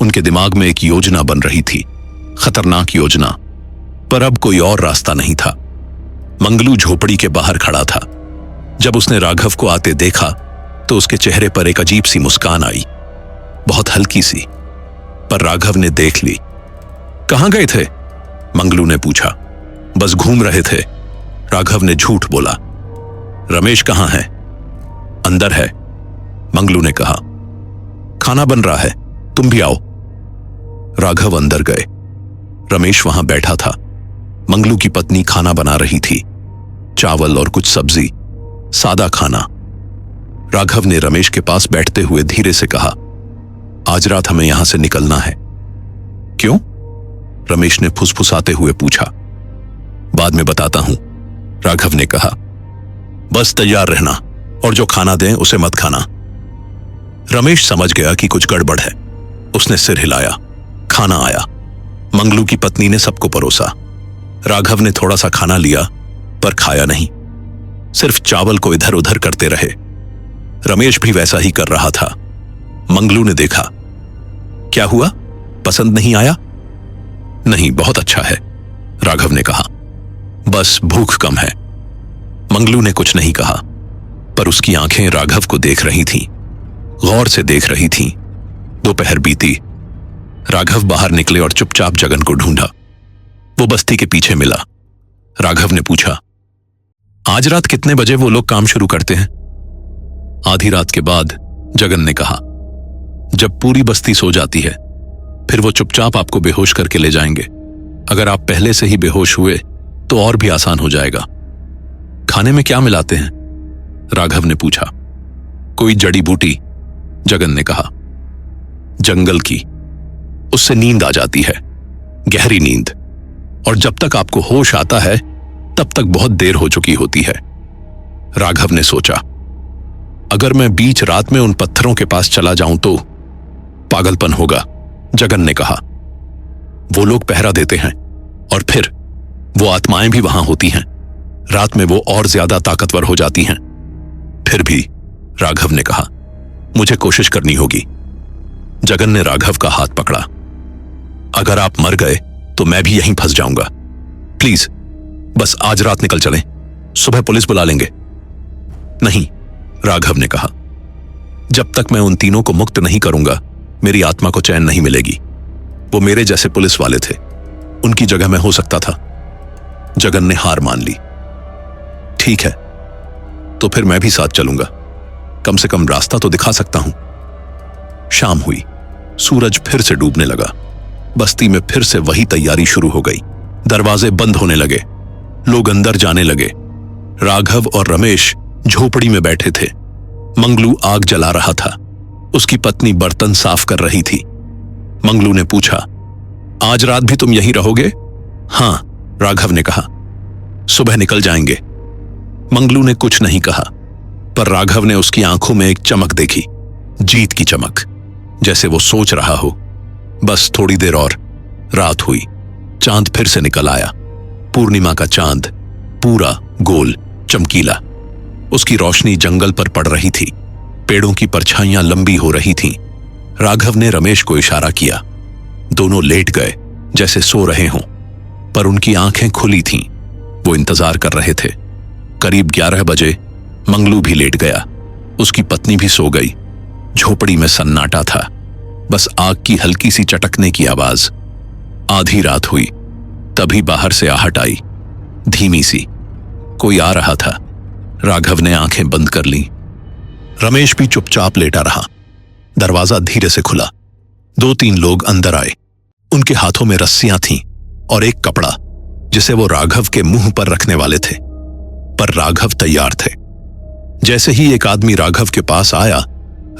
उनके दिमाग में एक योजना बन रही थी, खतरनाक योजना, पर अब कोई और रास्ता नहीं था। मंगलू झोपड़ी के बाहर खड़ा था। जब उसने राघव को आते देखा तो उसके चेहरे पर एक अजीब सी मुस्कान आई, बहुत हल्की सी, पर राघव ने देख ली। कहां गए थे? मंगलू ने पूछा। बस घूम रहे थे, राघव ने झूठ बोला। रमेश कहां है? अंदर है, मंगलू ने कहा। खाना बन रहा है, तुम भी आओ। राघव अंदर गए। रमेश वहां बैठा था। मंगलू की पत्नी खाना बना रही थी, चावल और कुछ सब्जी, सादा खाना। राघव ने रमेश के पास बैठते हुए धीरे से कहा, आज रात हमें यहां से निकलना है। क्यों? रमेश ने फुसफुसाते हुए पूछा। बाद में बताता हूं, राघव ने कहा। बस तैयार रहना और जो खाना दें उसे मत खाना। रमेश समझ गया कि कुछ गड़बड़ है। उसने सिर हिलाया। खाना आया। मंगलू की पत्नी ने सबको परोसा। राघव ने थोड़ा सा खाना लिया, पर खाया नहीं, सिर्फ चावल को इधर उधर करते रहे। रमेश भी वैसा ही कर रहा था। मंगलू ने देखा। क्या हुआ, पसंद नहीं आया? नहीं, बहुत अच्छा है, राघव ने कहा। बस भूख कम है। मंगलू ने कुछ नहीं कहा, पर उसकी आंखें राघव को देख रही थीं, गौर से देख रही थीं। दोपहर बीती। राघव बाहर निकले और चुपचाप जगन को ढूंढा। वो बस्ती के पीछे मिला। राघव ने पूछा, आज रात कितने बजे वो लोग काम शुरू करते हैं? आधी रात के बाद, जगन ने कहा। जब पूरी बस्ती सो जाती है, फिर वो चुपचाप आपको बेहोश करके ले जाएंगे। अगर आप पहले से ही बेहोश हुए तो और भी आसान हो जाएगा। खाने में क्या मिलाते हैं? राघव ने पूछा। कोई जड़ी बूटी, जगन ने कहा। जंगल की, उससे नींद आ जाती है, गहरी नींद, और जब तक आपको होश आता है तब तक बहुत देर हो चुकी होती है। राघव ने सोचा, अगर मैं बीच रात में उन पत्थरों के पास चला जाऊं तो पागलपन होगा, जगन ने कहा। वो लोग पहरा देते हैं और फिर वो आत्माएं भी वहां होती हैं। रात में वो और ज्यादा ताकतवर हो जाती हैं। फिर भी, राघव ने कहा, मुझे कोशिश करनी होगी। जगन ने राघव का हाथ पकड़ा। अगर आप मर गए तो मैं भी यहीं फंस जाऊंगा। प्लीज, बस आज रात निकल चलें, सुबह पुलिस बुला लेंगे। नहीं, राघव ने कहा, जब तक मैं उन तीनों को मुक्त नहीं करूंगा मेरी आत्मा को चैन नहीं मिलेगी। वो मेरे जैसे पुलिस वाले थे, उनकी जगह मैं हो सकता था। जगन ने हार मान ली। ठीक है, तो फिर मैं भी साथ चलूंगा, कम से कम रास्ता तो दिखा सकता हूं। शाम हुई। सूरज फिर से डूबने लगा। बस्ती में फिर से वही तैयारी शुरू हो गई। दरवाजे बंद होने लगे, लोग अंदर जाने लगे। राघव और रमेश झोपड़ी में बैठे थे। मंगलू आग जला रहा था। उसकी पत्नी बर्तन साफ कर रही थी। मंगलू ने पूछा, आज रात भी तुम यहीं रहोगे? हां, राघव ने कहा। सुबह निकल जाएंगे। मंगलू ने कुछ नहीं कहा, पर राघव ने उसकी आंखों में एक चमक देखी, जीत की चमक, जैसे वो सोच रहा हो, बस थोड़ी देर और। रात हुई। चांद फिर से निकल आया। पूर्णिमा का चांद, पूरा गोल, चमकीला। उसकी रोशनी जंगल पर पड़ रही थी। पेड़ों की परछाइयां लंबी हो रही थीं। राघव ने रमेश को इशारा किया। दोनों लेट गए जैसे सो रहे हों, पर उनकी आंखें खुली थीं। वो इंतजार कर रहे थे। करीब 11 बजे मंगलू भी लेट गया। उसकी पत्नी भी सो गई। झोपड़ी में सन्नाटा था, बस आग की हल्की सी चटकने की आवाज। आधी रात हुई, तभी बाहर से आहट आई, धीमी सी। कोई आ रहा था। राघव ने आंखें बंद कर लीं। रमेश भी चुपचाप लेटा रहा। दरवाजा धीरे से खुला। 2-3 लोग अंदर आए। उनके हाथों में रस्सियां थीं और एक कपड़ा जिसे वो राघव के मुंह पर रखने वाले थे। पर राघव तैयार थे। जैसे ही एक आदमी राघव के पास आया,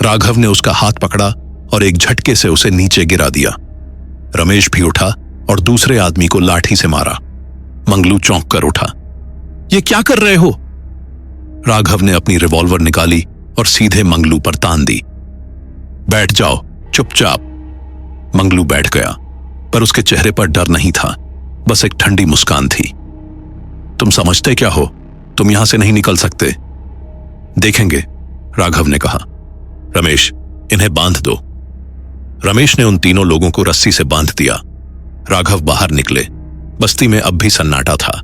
राघव ने उसका हाथ पकड़ा और एक झटके से उसे नीचे गिरा दिया। रमेश भी उठा और दूसरे आदमी को लाठी से मारा। मंगलू चौंक कर उठा। ये क्या कर रहे हो? राघव ने अपनी रिवॉल्वर निकाली और सीधे मंगलू पर तान दी। बैठ जाओ चुपचाप। मंगलू बैठ गया, पर उसके चेहरे पर डर नहीं था, बस एक ठंडी मुस्कान थी। तुम समझते क्या हो? तुम यहां से नहीं निकल सकते। देखेंगे, राघव ने कहा। रमेश, इन्हें बांध दो। रमेश ने उन तीनों लोगों को रस्सी से बांध दिया। राघव बाहर निकले। बस्ती में अब भी सन्नाटा था,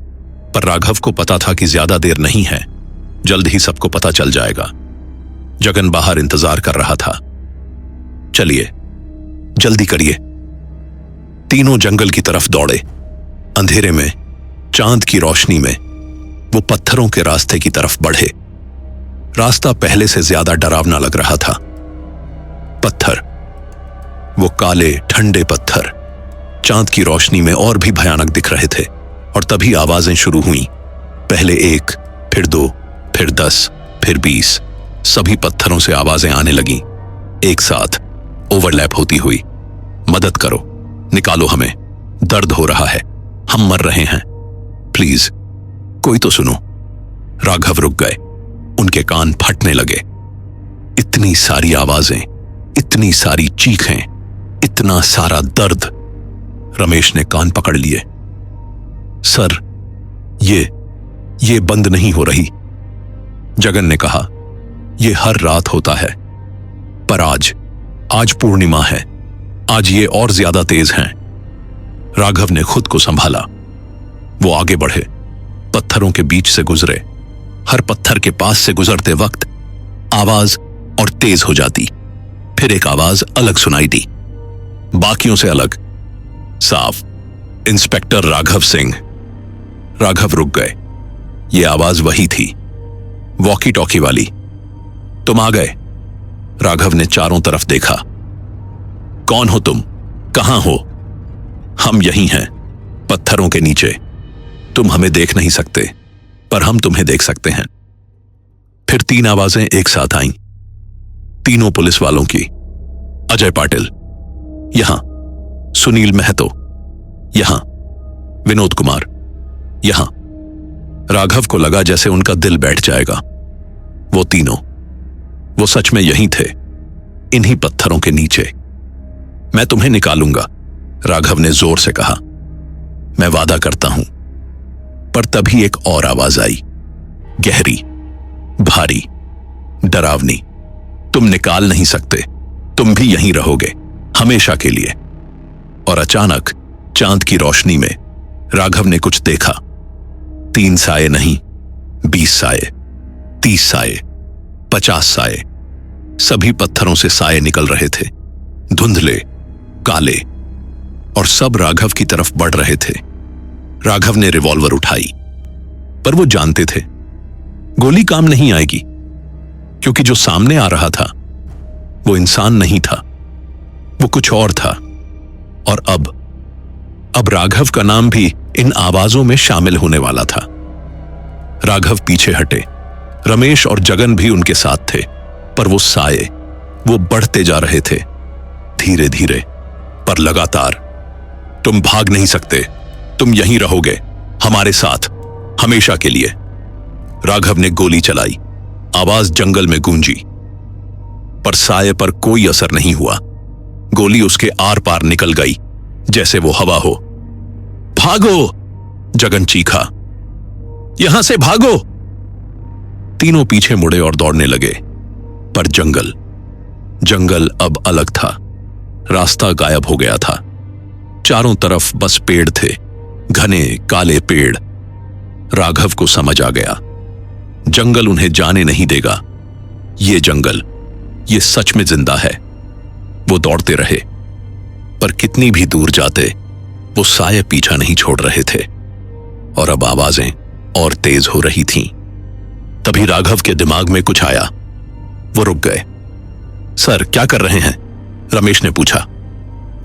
पर राघव को पता था कि ज्यादा देर नहीं है, जल्द ही सबको पता चल जाएगा। जगन बाहर इंतजार कर रहा था। चलिए, जल्दी करिए। तीनों जंगल की तरफ दौड़े। अंधेरे में, चांद की रोशनी में वो पत्थरों के रास्ते की तरफ बढ़े। रास्ता पहले से ज्यादा डरावना लग रहा था। पत्थर, वो काले ठंडे पत्थर चांद की रोशनी में और भी भयानक दिख रहे थे। और तभी आवाजें शुरू हुईं। पहले 1, फिर 2, फिर 10, फिर 20। सभी पत्थरों से आवाजें आने लगीं, एक साथ, ओवरलैप होती हुई। मदद करो, निकालो हमें, दर्द हो रहा है, हम मर रहे हैं, प्लीज कोई तो सुनो। राघव रुक गए। उनके कान फटने लगे। इतनी सारी आवाजें, इतनी सारी चीखें, इतना सारा दर्द। रमेश ने कान पकड़ लिए। सर, ये बंद नहीं हो रही। जगन ने कहा, यह हर रात होता है, पर आज पूर्णिमा है, आज ये और ज्यादा तेज हैं। राघव ने खुद को संभाला। वो आगे बढ़े, पत्थरों के बीच से गुजरे। हर पत्थर के पास से गुजरते वक्त आवाज और तेज हो जाती। फिर एक आवाज अलग सुनाई दी, बाकियों से अलग, साफ, इंस्पेक्टर राघव सिंह। राघव रुक गए। ये आवाज वही थी, वॉकी टॉकी वाली। तुम आ गए। राघव ने चारों तरफ देखा। कौन हो तुम? कहां हो? हम यहीं हैं, पत्थरों के नीचे। तुम हमें देख नहीं सकते, पर हम तुम्हें देख सकते हैं। फिर 3 आवाजें एक साथ आईं, तीनों पुलिस वालों की। अजय पाटिल यहां, सुनील महतो यहां, विनोद कुमार यहां। राघव को लगा जैसे उनका दिल बैठ जाएगा। वो तीनों, वो सच में यहीं थे, इन्हीं पत्थरों के नीचे। मैं तुम्हें निकालूंगा, राघव ने जोर से कहा। मैं वादा करता हूं। पर तभी एक और आवाज आई, गहरी, भारी, डरावनी। तुम निकाल नहीं सकते, तुम भी यहीं रहोगे, हमेशा के लिए। और अचानक चांद की रोशनी में राघव ने कुछ देखा। 3 साए नहीं, 20 साए, 30 साए, 50 साए। सभी पत्थरों से साए निकल रहे थे, धुंधले, काले, और सब राघव की तरफ बढ़ रहे थे। राघव ने रिवॉल्वर उठाई, पर वो जानते थे गोली काम नहीं आएगी, क्योंकि जो सामने आ रहा था वो इंसान नहीं था, वो कुछ और था। और अब राघव का नाम भी इन आवाजों में शामिल होने वाला था। राघव पीछे हटे। रमेश और जगन भी उनके साथ थे, पर वो साए, वो बढ़ते जा रहे थे, धीरे धीरे, पर लगातार। तुम भाग नहीं सकते, तुम यहीं रहोगे, हमारे साथ, हमेशा के लिए। राघव ने गोली चलाई। आवाज जंगल में गूंजी, पर साये पर कोई असर नहीं हुआ। गोली उसके आर पार निकल गई, जैसे वो हवा हो। भागो! जगन चीखा, यहां से भागो! तीनों पीछे मुड़े और दौड़ने लगे, पर जंगल अब अलग था। रास्ता गायब हो गया था। चारों तरफ बस पेड़ थे, घने काले पेड़। राघव को समझ आ गया, जंगल उन्हें जाने नहीं देगा। ये जंगल, ये सच में जिंदा है। वो दौड़ते रहे, पर कितनी भी दूर जाते वो साये पीछा नहीं छोड़ रहे थे, और अब आवाजें और तेज हो रही थीं। तभी राघव के दिमाग में कुछ आया। वो रुक गए। सर, क्या कर रहे हैं? रमेश ने पूछा।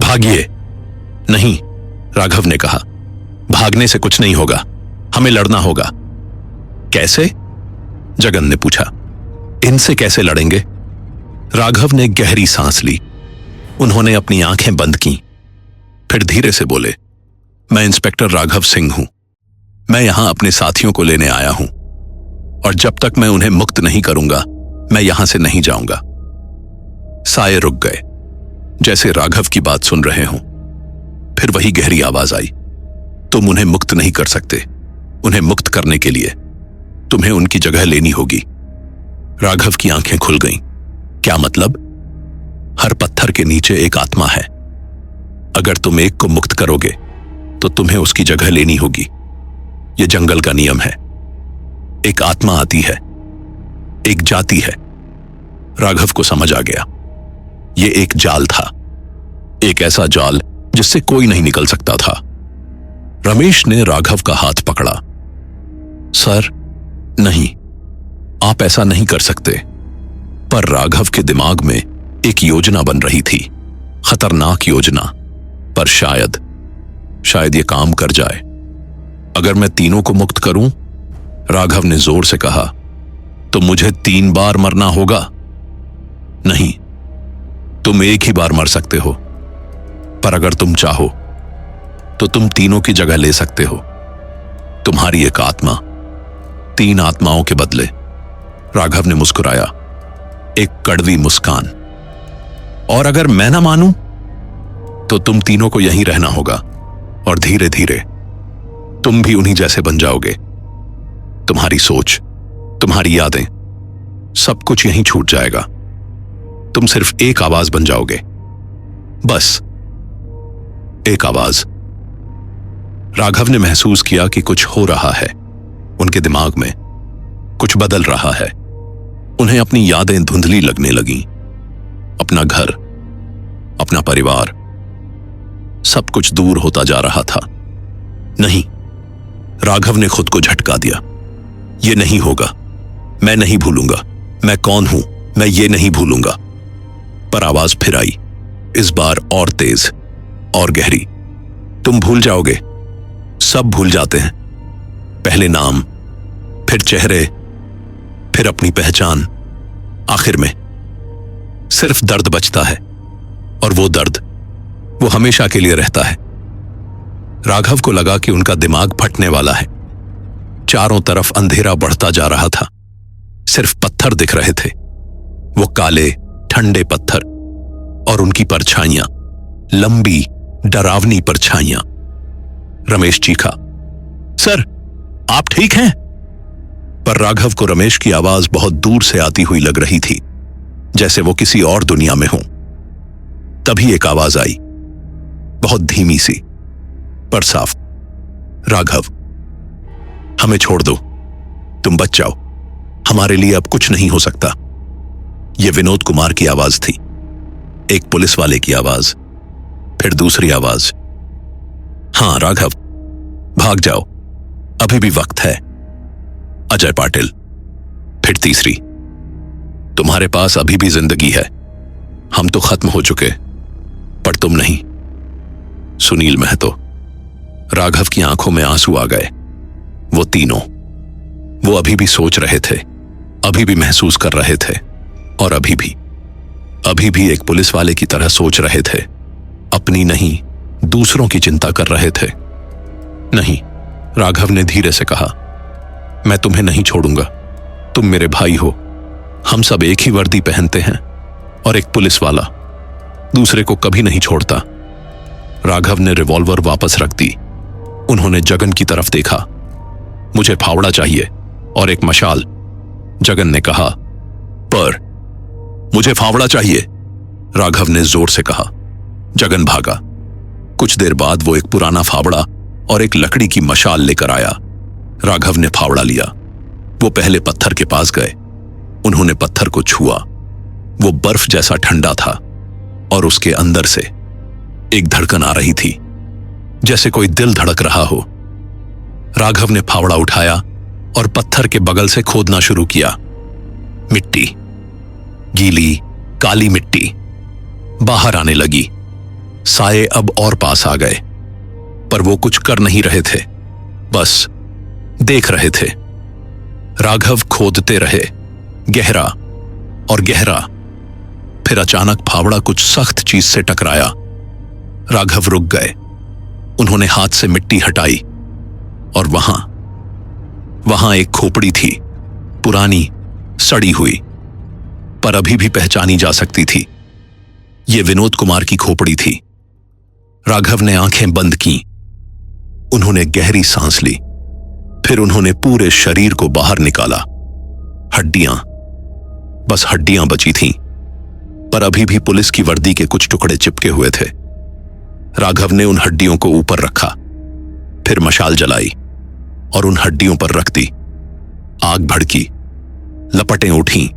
भागिए। नहीं, राघव ने कहा, भागने से कुछ नहीं होगा, हमें लड़ना होगा। कैसे? जगन ने पूछा। इनसे कैसे लड़ेंगे? राघव ने गहरी सांस ली। उन्होंने अपनी आंखें बंद की, फिर धीरे से बोले, मैं इंस्पेक्टर राघव सिंह हूं। मैं यहां अपने साथियों को लेने आया हूं, और जब तक मैं उन्हें मुक्त नहीं करूंगा, मैं यहां से नहीं जाऊंगा। साये रुक गए, जैसे राघव की बात सुन रहे हों। फिर वही गहरी आवाज आई, तुम उन्हें मुक्त नहीं कर सकते। उन्हें मुक्त करने के लिए तुम्हें उनकी जगह लेनी होगी। राघव की आंखें खुल गईं। क्या मतलब? हर पत्थर के नीचे एक आत्मा है। अगर तुम एक को मुक्त करोगे तो तुम्हें उसकी जगह लेनी होगी। यह जंगल का नियम है। एक आत्मा आती है, एक जाती है। राघव को समझ आ गया, यह एक जाल था, एक ऐसा जाल जिससे कोई नहीं निकल सकता था। रमेश ने राघव का हाथ पकड़ा। सर, नहीं, आप ऐसा नहीं कर सकते। पर राघव के दिमाग में एक योजना बन रही थी, खतरनाक योजना। पर शायद ये काम कर जाए। अगर मैं तीनों को मुक्त करूं, राघव ने जोर से कहा, तो मुझे 3 बार मरना होगा। नहीं, तुम एक ही बार मर सकते हो, पर अगर तुम चाहो तो तुम तीनों की जगह ले सकते हो। तुम्हारी एक आत्मा 3 आत्माओं के बदले। राघव ने मुस्कुराया, एक कड़वी मुस्कान। और अगर मैं ना मानूं, तो तुम तीनों को यहीं रहना होगा, और धीरे धीरे तुम भी उन्हीं जैसे बन जाओगे। तुम्हारी सोच, तुम्हारी यादें, सब कुछ यहीं छूट जाएगा। तुम सिर्फ एक आवाज बन जाओगे, बस एक आवाज। राघव ने महसूस किया कि कुछ हो रहा है। उनके दिमाग में कुछ बदल रहा है। उन्हें अपनी यादें धुंधली लगने लगीं। अपना घर, अपना परिवार, सब कुछ दूर होता जा रहा था। नहीं, राघव ने खुद को झटका दिया। यह नहीं होगा, मैं नहीं भूलूंगा मैं कौन हूं, मैं ये नहीं भूलूंगा। पर आवाज फिर आई, इस बार और तेज और गहरी। तुम भूल जाओगे, सब भूल जाते हैं। पहले नाम, फिर चेहरे, फिर अपनी पहचान। आखिर में सिर्फ दर्द बचता है, और वो दर्द, वो हमेशा के लिए रहता है। राघव को लगा कि उनका दिमाग फटने वाला है। चारों तरफ अंधेरा बढ़ता जा रहा था। सिर्फ पत्थर दिख रहे थे, वो काले ठंडे पत्थर, और उनकी परछाइयां, लंबी डरावनी परछाइयां। रमेश चीखा, सर, आप ठीक हैं? पर राघव को रमेश की आवाज बहुत दूर से आती हुई लग रही थी, जैसे वो किसी और दुनिया में हो। तभी एक आवाज आई, बहुत धीमी सी पर साफ, राघव, हमें छोड़ दो, तुम बच जाओ, हमारे लिए अब कुछ नहीं हो सकता। यह विनोद कुमार की आवाज थी। एक पुलिस वाले की आवाज, फिर दूसरी आवाज, हां राघव, भाग जाओ, अभी भी वक्त है। अजय पाटिल। फिर तीसरी, तुम्हारे पास अभी भी जिंदगी है, हम तो खत्म हो चुके, पर तुम नहीं। सुनील महतो। राघव की आंखों में आंसू आ गए। वो तीनों, वो अभी भी सोच रहे थे, अभी भी महसूस कर रहे थे, और अभी भी एक पुलिस वाले की तरह सोच रहे थे। अपनी नहीं, दूसरों की चिंता कर रहे थे। नहीं, राघव ने धीरे से कहा, मैं तुम्हें नहीं छोड़ूंगा, तुम मेरे भाई हो। हम सब एक ही वर्दी पहनते हैं, और एक पुलिस वाला दूसरे को कभी नहीं छोड़ता। राघव ने रिवॉल्वर वापस रख दी। उन्होंने जगन की तरफ देखा। मुझे फावड़ा चाहिए और एक मशाल। जगन ने कहा। पर मुझे फावड़ा चाहिए, राघव ने जोर से कहा। जगन भागा। कुछ देर बाद वो एक पुराना फावड़ा और एक लकड़ी की मशाल लेकर आया। राघव ने फावड़ा लिया। वो पहले पत्थर के पास गए। उन्होंने पत्थर को छुआ। वो बर्फ जैसा ठंडा था और उसके अंदर से एक धड़कन आ रही थी, जैसे कोई दिल धड़क रहा हो। राघव ने फावड़ा उठाया और पत्थर के बगल से खोदना शुरू किया। मिट्टी, गीली काली मिट्टी बाहर आने लगी। साये अब और पास आ गए, पर वो कुछ कर नहीं रहे थे, बस देख रहे थे। राघव खोदते रहे, गहरा और गहरा। फिर अचानक फावड़ा कुछ सख्त चीज से टकराया। राघव रुक गए। उन्होंने हाथ से मिट्टी हटाई और वहां एक खोपड़ी थी, पुरानी, सड़ी हुई, पर अभी भी पहचानी जा सकती थी। यह विनोद कुमार की खोपड़ी थी। राघव ने आंखें बंद की। उन्होंने गहरी सांस ली। फिर उन्होंने पूरे शरीर को बाहर निकाला। हड्डियां, बस हड्डियां बची थीं, पर अभी भी पुलिस की वर्दी के कुछ टुकड़े चिपके हुए थे। राघव ने उन हड्डियों को ऊपर रखा, फिर मशाल जलाई और उन हड्डियों पर रख दी। आग भड़की, लपटें उठीं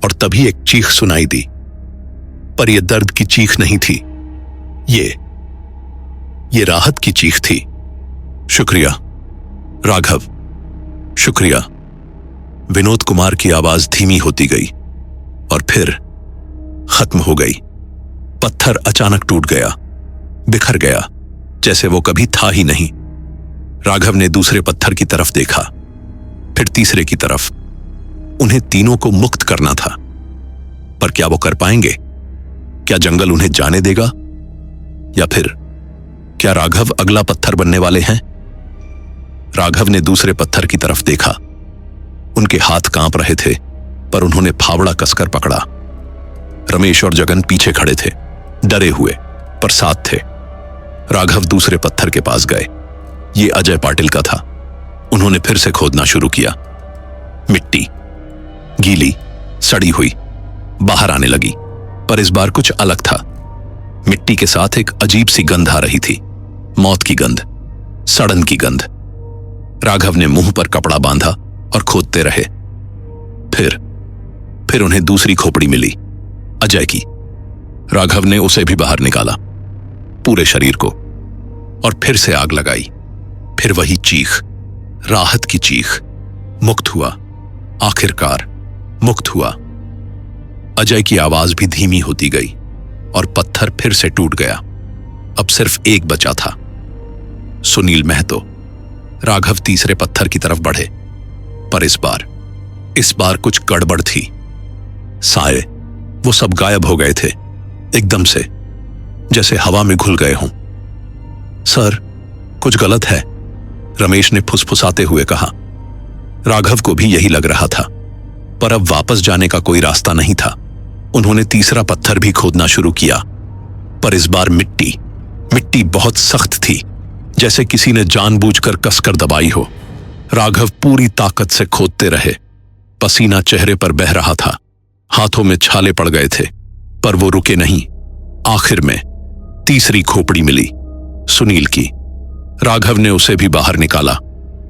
और तभी एक चीख सुनाई दी। पर यह दर्द की चीख नहीं थी, ये राहत की चीख थी। शुक्रिया राघव, शुक्रिया। विनोद कुमार की आवाज धीमी होती गई और फिर खत्म हो गई। पत्थर अचानक टूट गया, बिखर गया, जैसे वो कभी था ही नहीं। राघव ने दूसरे पत्थर की तरफ देखा, फिर तीसरे की तरफ। उन्हें तीनों को मुक्त करना था, पर क्या वो कर पाएंगे? क्या जंगल उन्हें जाने देगा? या फिर क्या राघव अगला पत्थर बनने वाले हैं? राघव ने दूसरे पत्थर की तरफ देखा। उनके हाथ कांप रहे थे, पर उन्होंने फावड़ा कसकर पकड़ा। रमेश और जगन पीछे खड़े थे, डरे हुए, पर साथ थे। राघव दूसरे पत्थर के पास गए। ये अजय पाटिल का था। उन्होंने फिर से खोदना शुरू किया। मिट्टी, गीली, सड़ी हुई, बाहर आने लगी, पर इस बार कुछ अलग था। मिट्टी के साथ एक अजीब सी गंध आ रही थी, मौत की गंध, सड़न की गंध। राघव ने मुंह पर कपड़ा बांधा और खोदते रहे। फिर उन्हें दूसरी खोपड़ी मिली, अजय की। राघव ने उसे भी बाहर निकाला, पूरे शरीर को, और फिर से आग लगाई। फिर वही चीख, राहत की चीख। मुक्त हुआ, आखिरकार मुक्त हुआ। अजय की आवाज भी धीमी होती गई और पत्थर फिर से टूट गया। अब सिर्फ एक बचा था, सुनील महतो। राघव तीसरे पत्थर की तरफ बढ़े, पर इस बार कुछ गड़बड़ थी। साए, वो सब गायब हो गए थे, एकदम से, जैसे हवा में घुल गए हों। सर, कुछ गलत है, रमेश ने फुसफुसाते हुए कहा। राघव को भी यही लग रहा था, पर अब वापस जाने का कोई रास्ता नहीं था। उन्होंने तीसरा पत्थर भी खोदना शुरू किया, पर इस बार मिट्टी बहुत सख्त थी, जैसे किसी ने जानबूझकर कसकर दबाई हो। राघव पूरी ताकत से खोदते रहे। पसीना चेहरे पर बह रहा था, हाथों में छाले पड़ गए थे, पर वो रुके नहीं। आखिर में तीसरी खोपड़ी मिली, सुनील की। राघव ने उसे भी बाहर निकाला,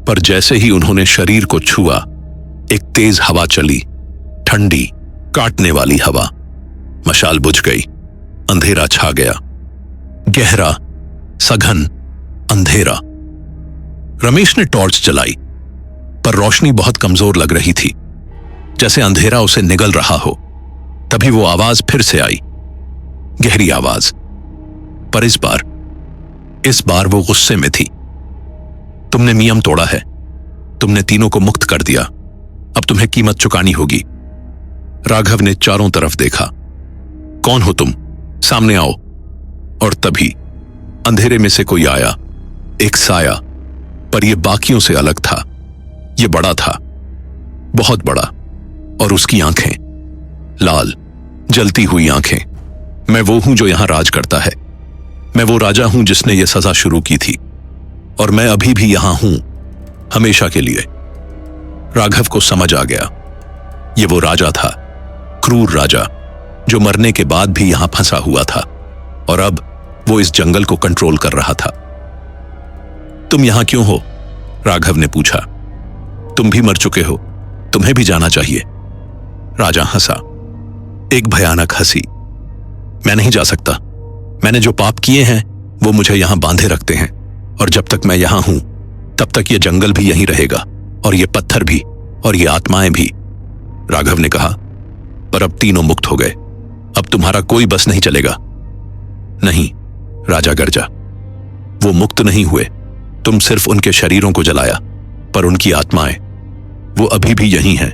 पर जैसे ही उन्होंने शरीर को छुआ, एक तेज हवा चली, ठंडी, काटने वाली हवा। मशाल बुझ गई, अंधेरा छा गया, गहरा, सघन अंधेरा। रमेश ने टॉर्च जलाई, पर रोशनी बहुत कमजोर लग रही थी, जैसे अंधेरा उसे निगल रहा हो। तभी वो आवाज फिर से आई, गहरी आवाज, पर इस बार वो गुस्से में थी। तुमने नियम तोड़ा है, तुमने तीनों को मुक्त कर दिया, अब तुम्हें कीमत चुकानी होगी। राघव ने चारों तरफ देखा। कौन हो तुम? सामने आओ। और तभी अंधेरे में से कोई आया, एक साया, पर यह बाकियों से अलग था। यह बड़ा था, बहुत बड़ा, और उसकी आंखें लाल, जलती हुई आंखें। मैं वो हूं जो यहां राज करता है। मैं वो राजा हूं जिसने यह सजा शुरू की थी, और मैं अभी भी यहां हूं, हमेशा के लिए। राघव को समझ आ गया, ये वो राजा था, क्रूर राजा, जो मरने के बाद भी यहां फंसा हुआ था और अब वो इस जंगल को कंट्रोल कर रहा था। तुम यहां क्यों हो? राघव ने पूछा। तुम भी मर चुके हो, तुम्हें भी जाना चाहिए। राजा हंसा, एक भयानक हंसी। मैं नहीं जा सकता। मैंने जो पाप किए हैं वो मुझे यहां बांधे रखते हैं, और जब तक मैं यहां हूं तब तक ये जंगल भी यहीं रहेगा, और ये पत्थर भी, और ये आत्माएं भी। राघव ने कहा, पर अब तीनों मुक्त हो गए, अब तुम्हारा कोई बस नहीं चलेगा। नहीं, राजा गरजा, वो मुक्त नहीं हुए। तुम सिर्फ उनके शरीरों को जलाया, पर उनकी आत्माएं वो अभी भी यहीं हैं,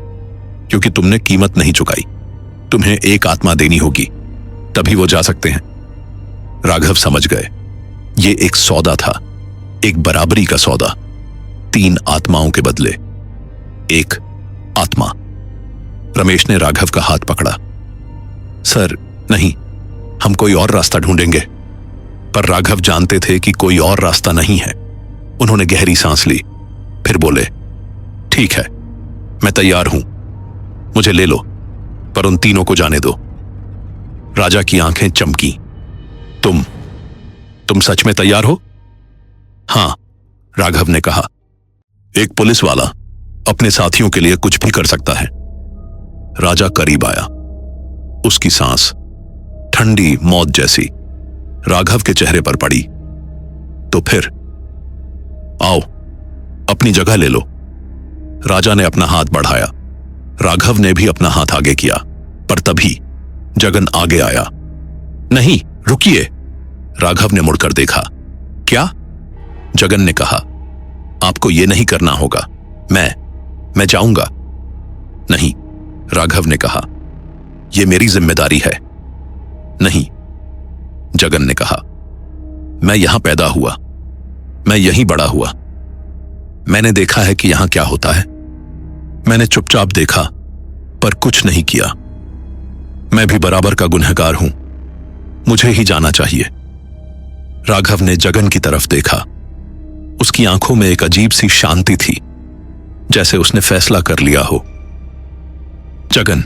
क्योंकि तुमने कीमत नहीं चुकाई। तुम्हें एक आत्मा देनी होगी, तभी वो जा सकते हैं। राघव समझ गए, ये एक सौदा था, एक बराबरी का सौदा। 3 आत्माओं के बदले 1 आत्मा। रमेश ने राघव का हाथ पकड़ा। सर नहीं, हम कोई और रास्ता ढूंढेंगे। पर राघव जानते थे कि कोई और रास्ता नहीं है। उन्होंने गहरी सांस ली, फिर बोले, ठीक है, मैं तैयार हूं, मुझे ले लो, पर उन तीनों को जाने दो। राजा की आंखें चमकी। तुम सच में तैयार हो? हां, राघव ने कहा। एक पुलिस वाला अपने साथियों के लिए कुछ भी कर सकता है। राजा करीब आया। उसकी सांस ठंडी मौत जैसी राघव के चेहरे पर पड़ी। तो फिर आओ, अपनी जगह ले लो। राजा ने अपना हाथ बढ़ाया। राघव ने भी अपना हाथ आगे किया, पर तभी जगन आगे आया। नहीं, रुकिए। राघव ने मुड़कर देखा। क्या? जगन ने कहा, आपको यह नहीं करना होगा। मैं जाऊंगा। नहीं, राघव ने कहा, यह मेरी जिम्मेदारी है। नहीं, जगन ने कहा, मैं यहां पैदा हुआ, मैं यहीं बड़ा हुआ। मैंने देखा है कि यहां क्या होता है। मैंने चुपचाप देखा, पर कुछ नहीं किया। मैं भी बराबर का गुनहगार हूं, मुझे ही जाना चाहिए। राघव ने जगन की तरफ देखा। उसकी आंखों में एक अजीब सी शांति थी, जैसे उसने फैसला कर लिया हो। जगन,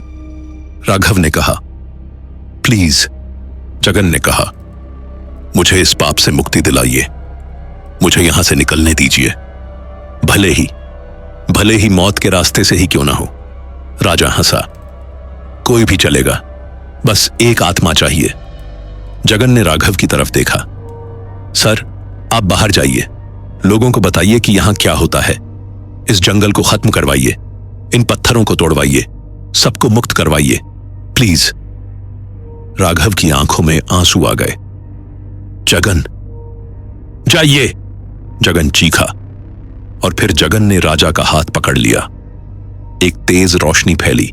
राघव ने कहा। प्लीज, जगन ने कहा, मुझे इस पाप से मुक्ति दिलाइए, मुझे यहां से निकलने दीजिए, भले ही मौत के रास्ते से ही क्यों ना हो। राजा हंसा। कोई भी चलेगा, बस एक आत्मा चाहिए। जगन ने राघव की तरफ देखा। सर, आप बाहर जाइए, लोगों को बताइए कि यहां क्या होता है। इस जंगल को खत्म करवाइए, इन पत्थरों को तोड़वाइए, सबको मुक्त करवाइए, प्लीज। राघव की आंखों में आंसू आ गए। जगन, जाइए, जगन चीखा। और फिर जगन ने राजा का हाथ पकड़ लिया। एक तेज रोशनी फैली,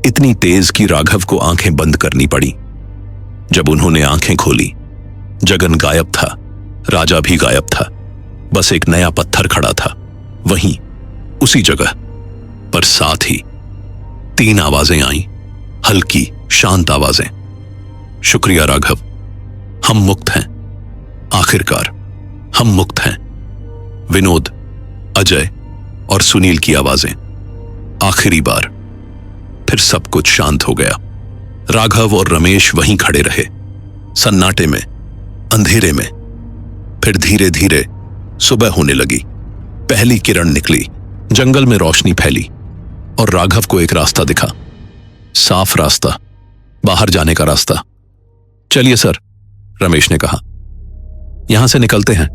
इतनी तेज कि राघव को आंखें बंद करनी पड़ी। जब उन्होंने आंखें खोली, जगन गायब था, राजा भी गायब था। बस एक नया पत्थर खड़ा था, वहीं उसी जगह पर। साथ ही 3 आवाजें आईं, हल्की शांत आवाजें। शुक्रिया राघव, हम मुक्त हैं, आखिरकार हम मुक्त हैं। विनोद, अजय और सुनील की आवाजें। आखिरी बार। फिर सब कुछ शांत हो गया। राघव और रमेश वहीं खड़े रहे, सन्नाटे में, अंधेरे में। फिर धीरे धीरे सुबह होने लगी। पहली किरण निकली, जंगल में रोशनी फैली और राघव को एक रास्ता दिखा। साफ रास्ता, बाहर जाने का रास्ता। चलिए सर, रमेश ने कहा, यहां से निकलते हैं।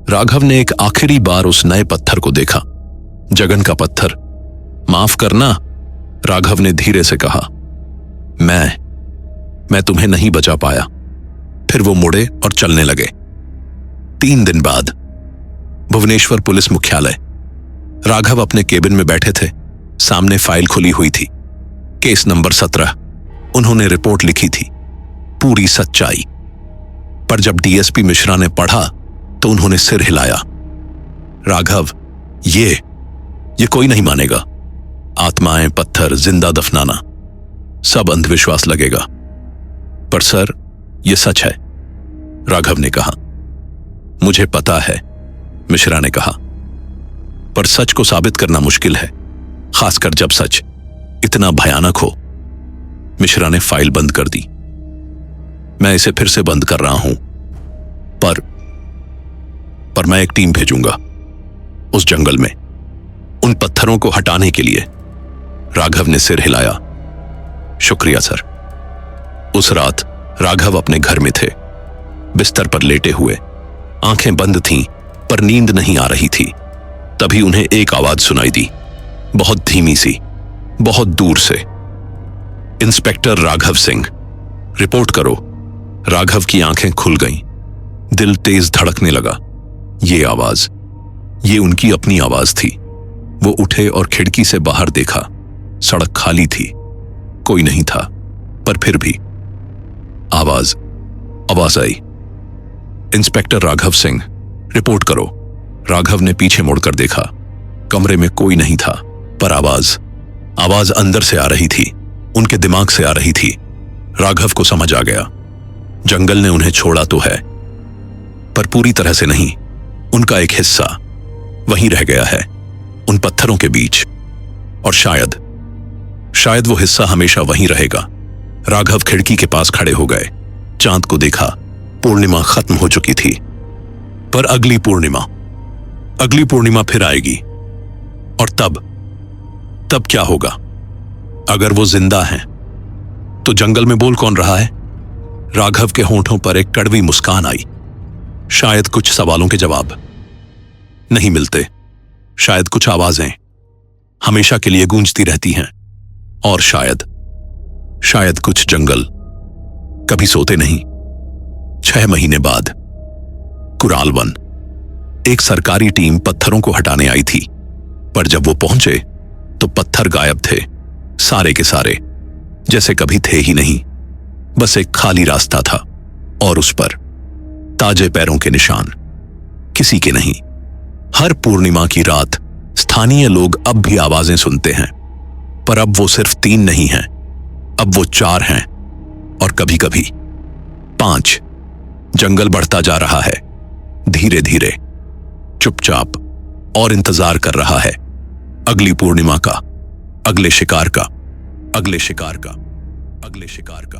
राघव ने एक आखिरी बार उस नए पत्थर को देखा, जगन का पत्थर। माफ करना, राघव ने धीरे से कहा, मैं तुम्हें नहीं बचा पाया। फिर वो मुड़े और चलने लगे। 3 दिन बाद भुवनेश्वर पुलिस मुख्यालय। राघव अपने केबिन में बैठे थे, सामने फाइल खुली हुई थी। Case number 17। उन्होंने रिपोर्ट लिखी थी, पूरी सच्चाई। पर जब डीएसपी मिश्रा ने पढ़ा तो उन्होंने सिर हिलाया। राघव, ये कोई नहीं मानेगा। आत्माएं, पत्थर, जिंदा दफनाना, सब अंधविश्वास लगेगा। पर सर, यह सच है, राघव ने कहा। मुझे पता है, मिश्रा ने कहा, पर सच को साबित करना मुश्किल है, खासकर जब सच इतना भयानक हो। मिश्रा ने फाइल बंद कर दी। मैं इसे फिर से बंद कर रहा हूं, पर मैं एक टीम भेजूंगा उस जंगल में, उन पत्थरों को हटाने के लिए। राघव ने सिर हिलाया। शुक्रिया सर। उस रात राघव अपने घर में थे, बिस्तर पर लेटे हुए। आंखें बंद थीं, पर नींद नहीं आ रही थी। तभी उन्हें एक आवाज सुनाई दी, बहुत धीमी सी, बहुत दूर से। इंस्पेक्टर राघव सिंह, रिपोर्ट करो। राघव की आंखें खुल गईं, दिल तेज धड़कने लगा। ये आवाज, ये उनकी अपनी आवाज थी। वो उठे और खिड़की से बाहर देखा। सड़क खाली थी, कोई नहीं था, पर फिर भी आवाज आई। इंस्पेक्टर राघव सिंह, रिपोर्ट करो। राघव ने पीछे मुड़कर देखा। कमरे में कोई नहीं था, पर आवाज अंदर से आ रही थी, उनके दिमाग से आ रही थी। राघव को समझ आ गया, जंगल ने उन्हें छोड़ा तो है, पर पूरी तरह से नहीं। उनका एक हिस्सा वहीं रह गया है, उन पत्थरों के बीच। और शायद वो हिस्सा हमेशा वहीं रहेगा। राघव खिड़की के पास खड़े हो गए। चांद को देखा। पूर्णिमा खत्म हो चुकी थी, पर अगली पूर्णिमा फिर आएगी। और तब क्या होगा? अगर वो जिंदा हैं, तो जंगल में बोल कौन रहा है? राघव के होंठों पर एक कड़वी मुस्कान आई। शायद कुछ सवालों के जवाब नहीं मिलते, शायद कुछ आवाजें हमेशा के लिए गूंजती रहती हैं, और शायद कुछ जंगल कभी सोते नहीं। 6 महीने बाद कुराल वन, एक सरकारी टीम पत्थरों को हटाने आई थी, पर जब वो पहुंचे तो पत्थर गायब थे, सारे के सारे, जैसे कभी थे ही नहीं। बस एक खाली रास्ता था, और उस पर ताजे पैरों के निशान, किसी के नहीं। हर पूर्णिमा की रात स्थानीय लोग अब भी आवाजें सुनते हैं, पर अब वो सिर्फ 3 नहीं हैं, अब वो 4 हैं, और कभी कभी 5। जंगल बढ़ता जा रहा है, धीरे धीरे, चुपचाप, और इंतजार कर रहा है अगली पूर्णिमा का, अगले शिकार का, अगले शिकार का, अगले शिकार का।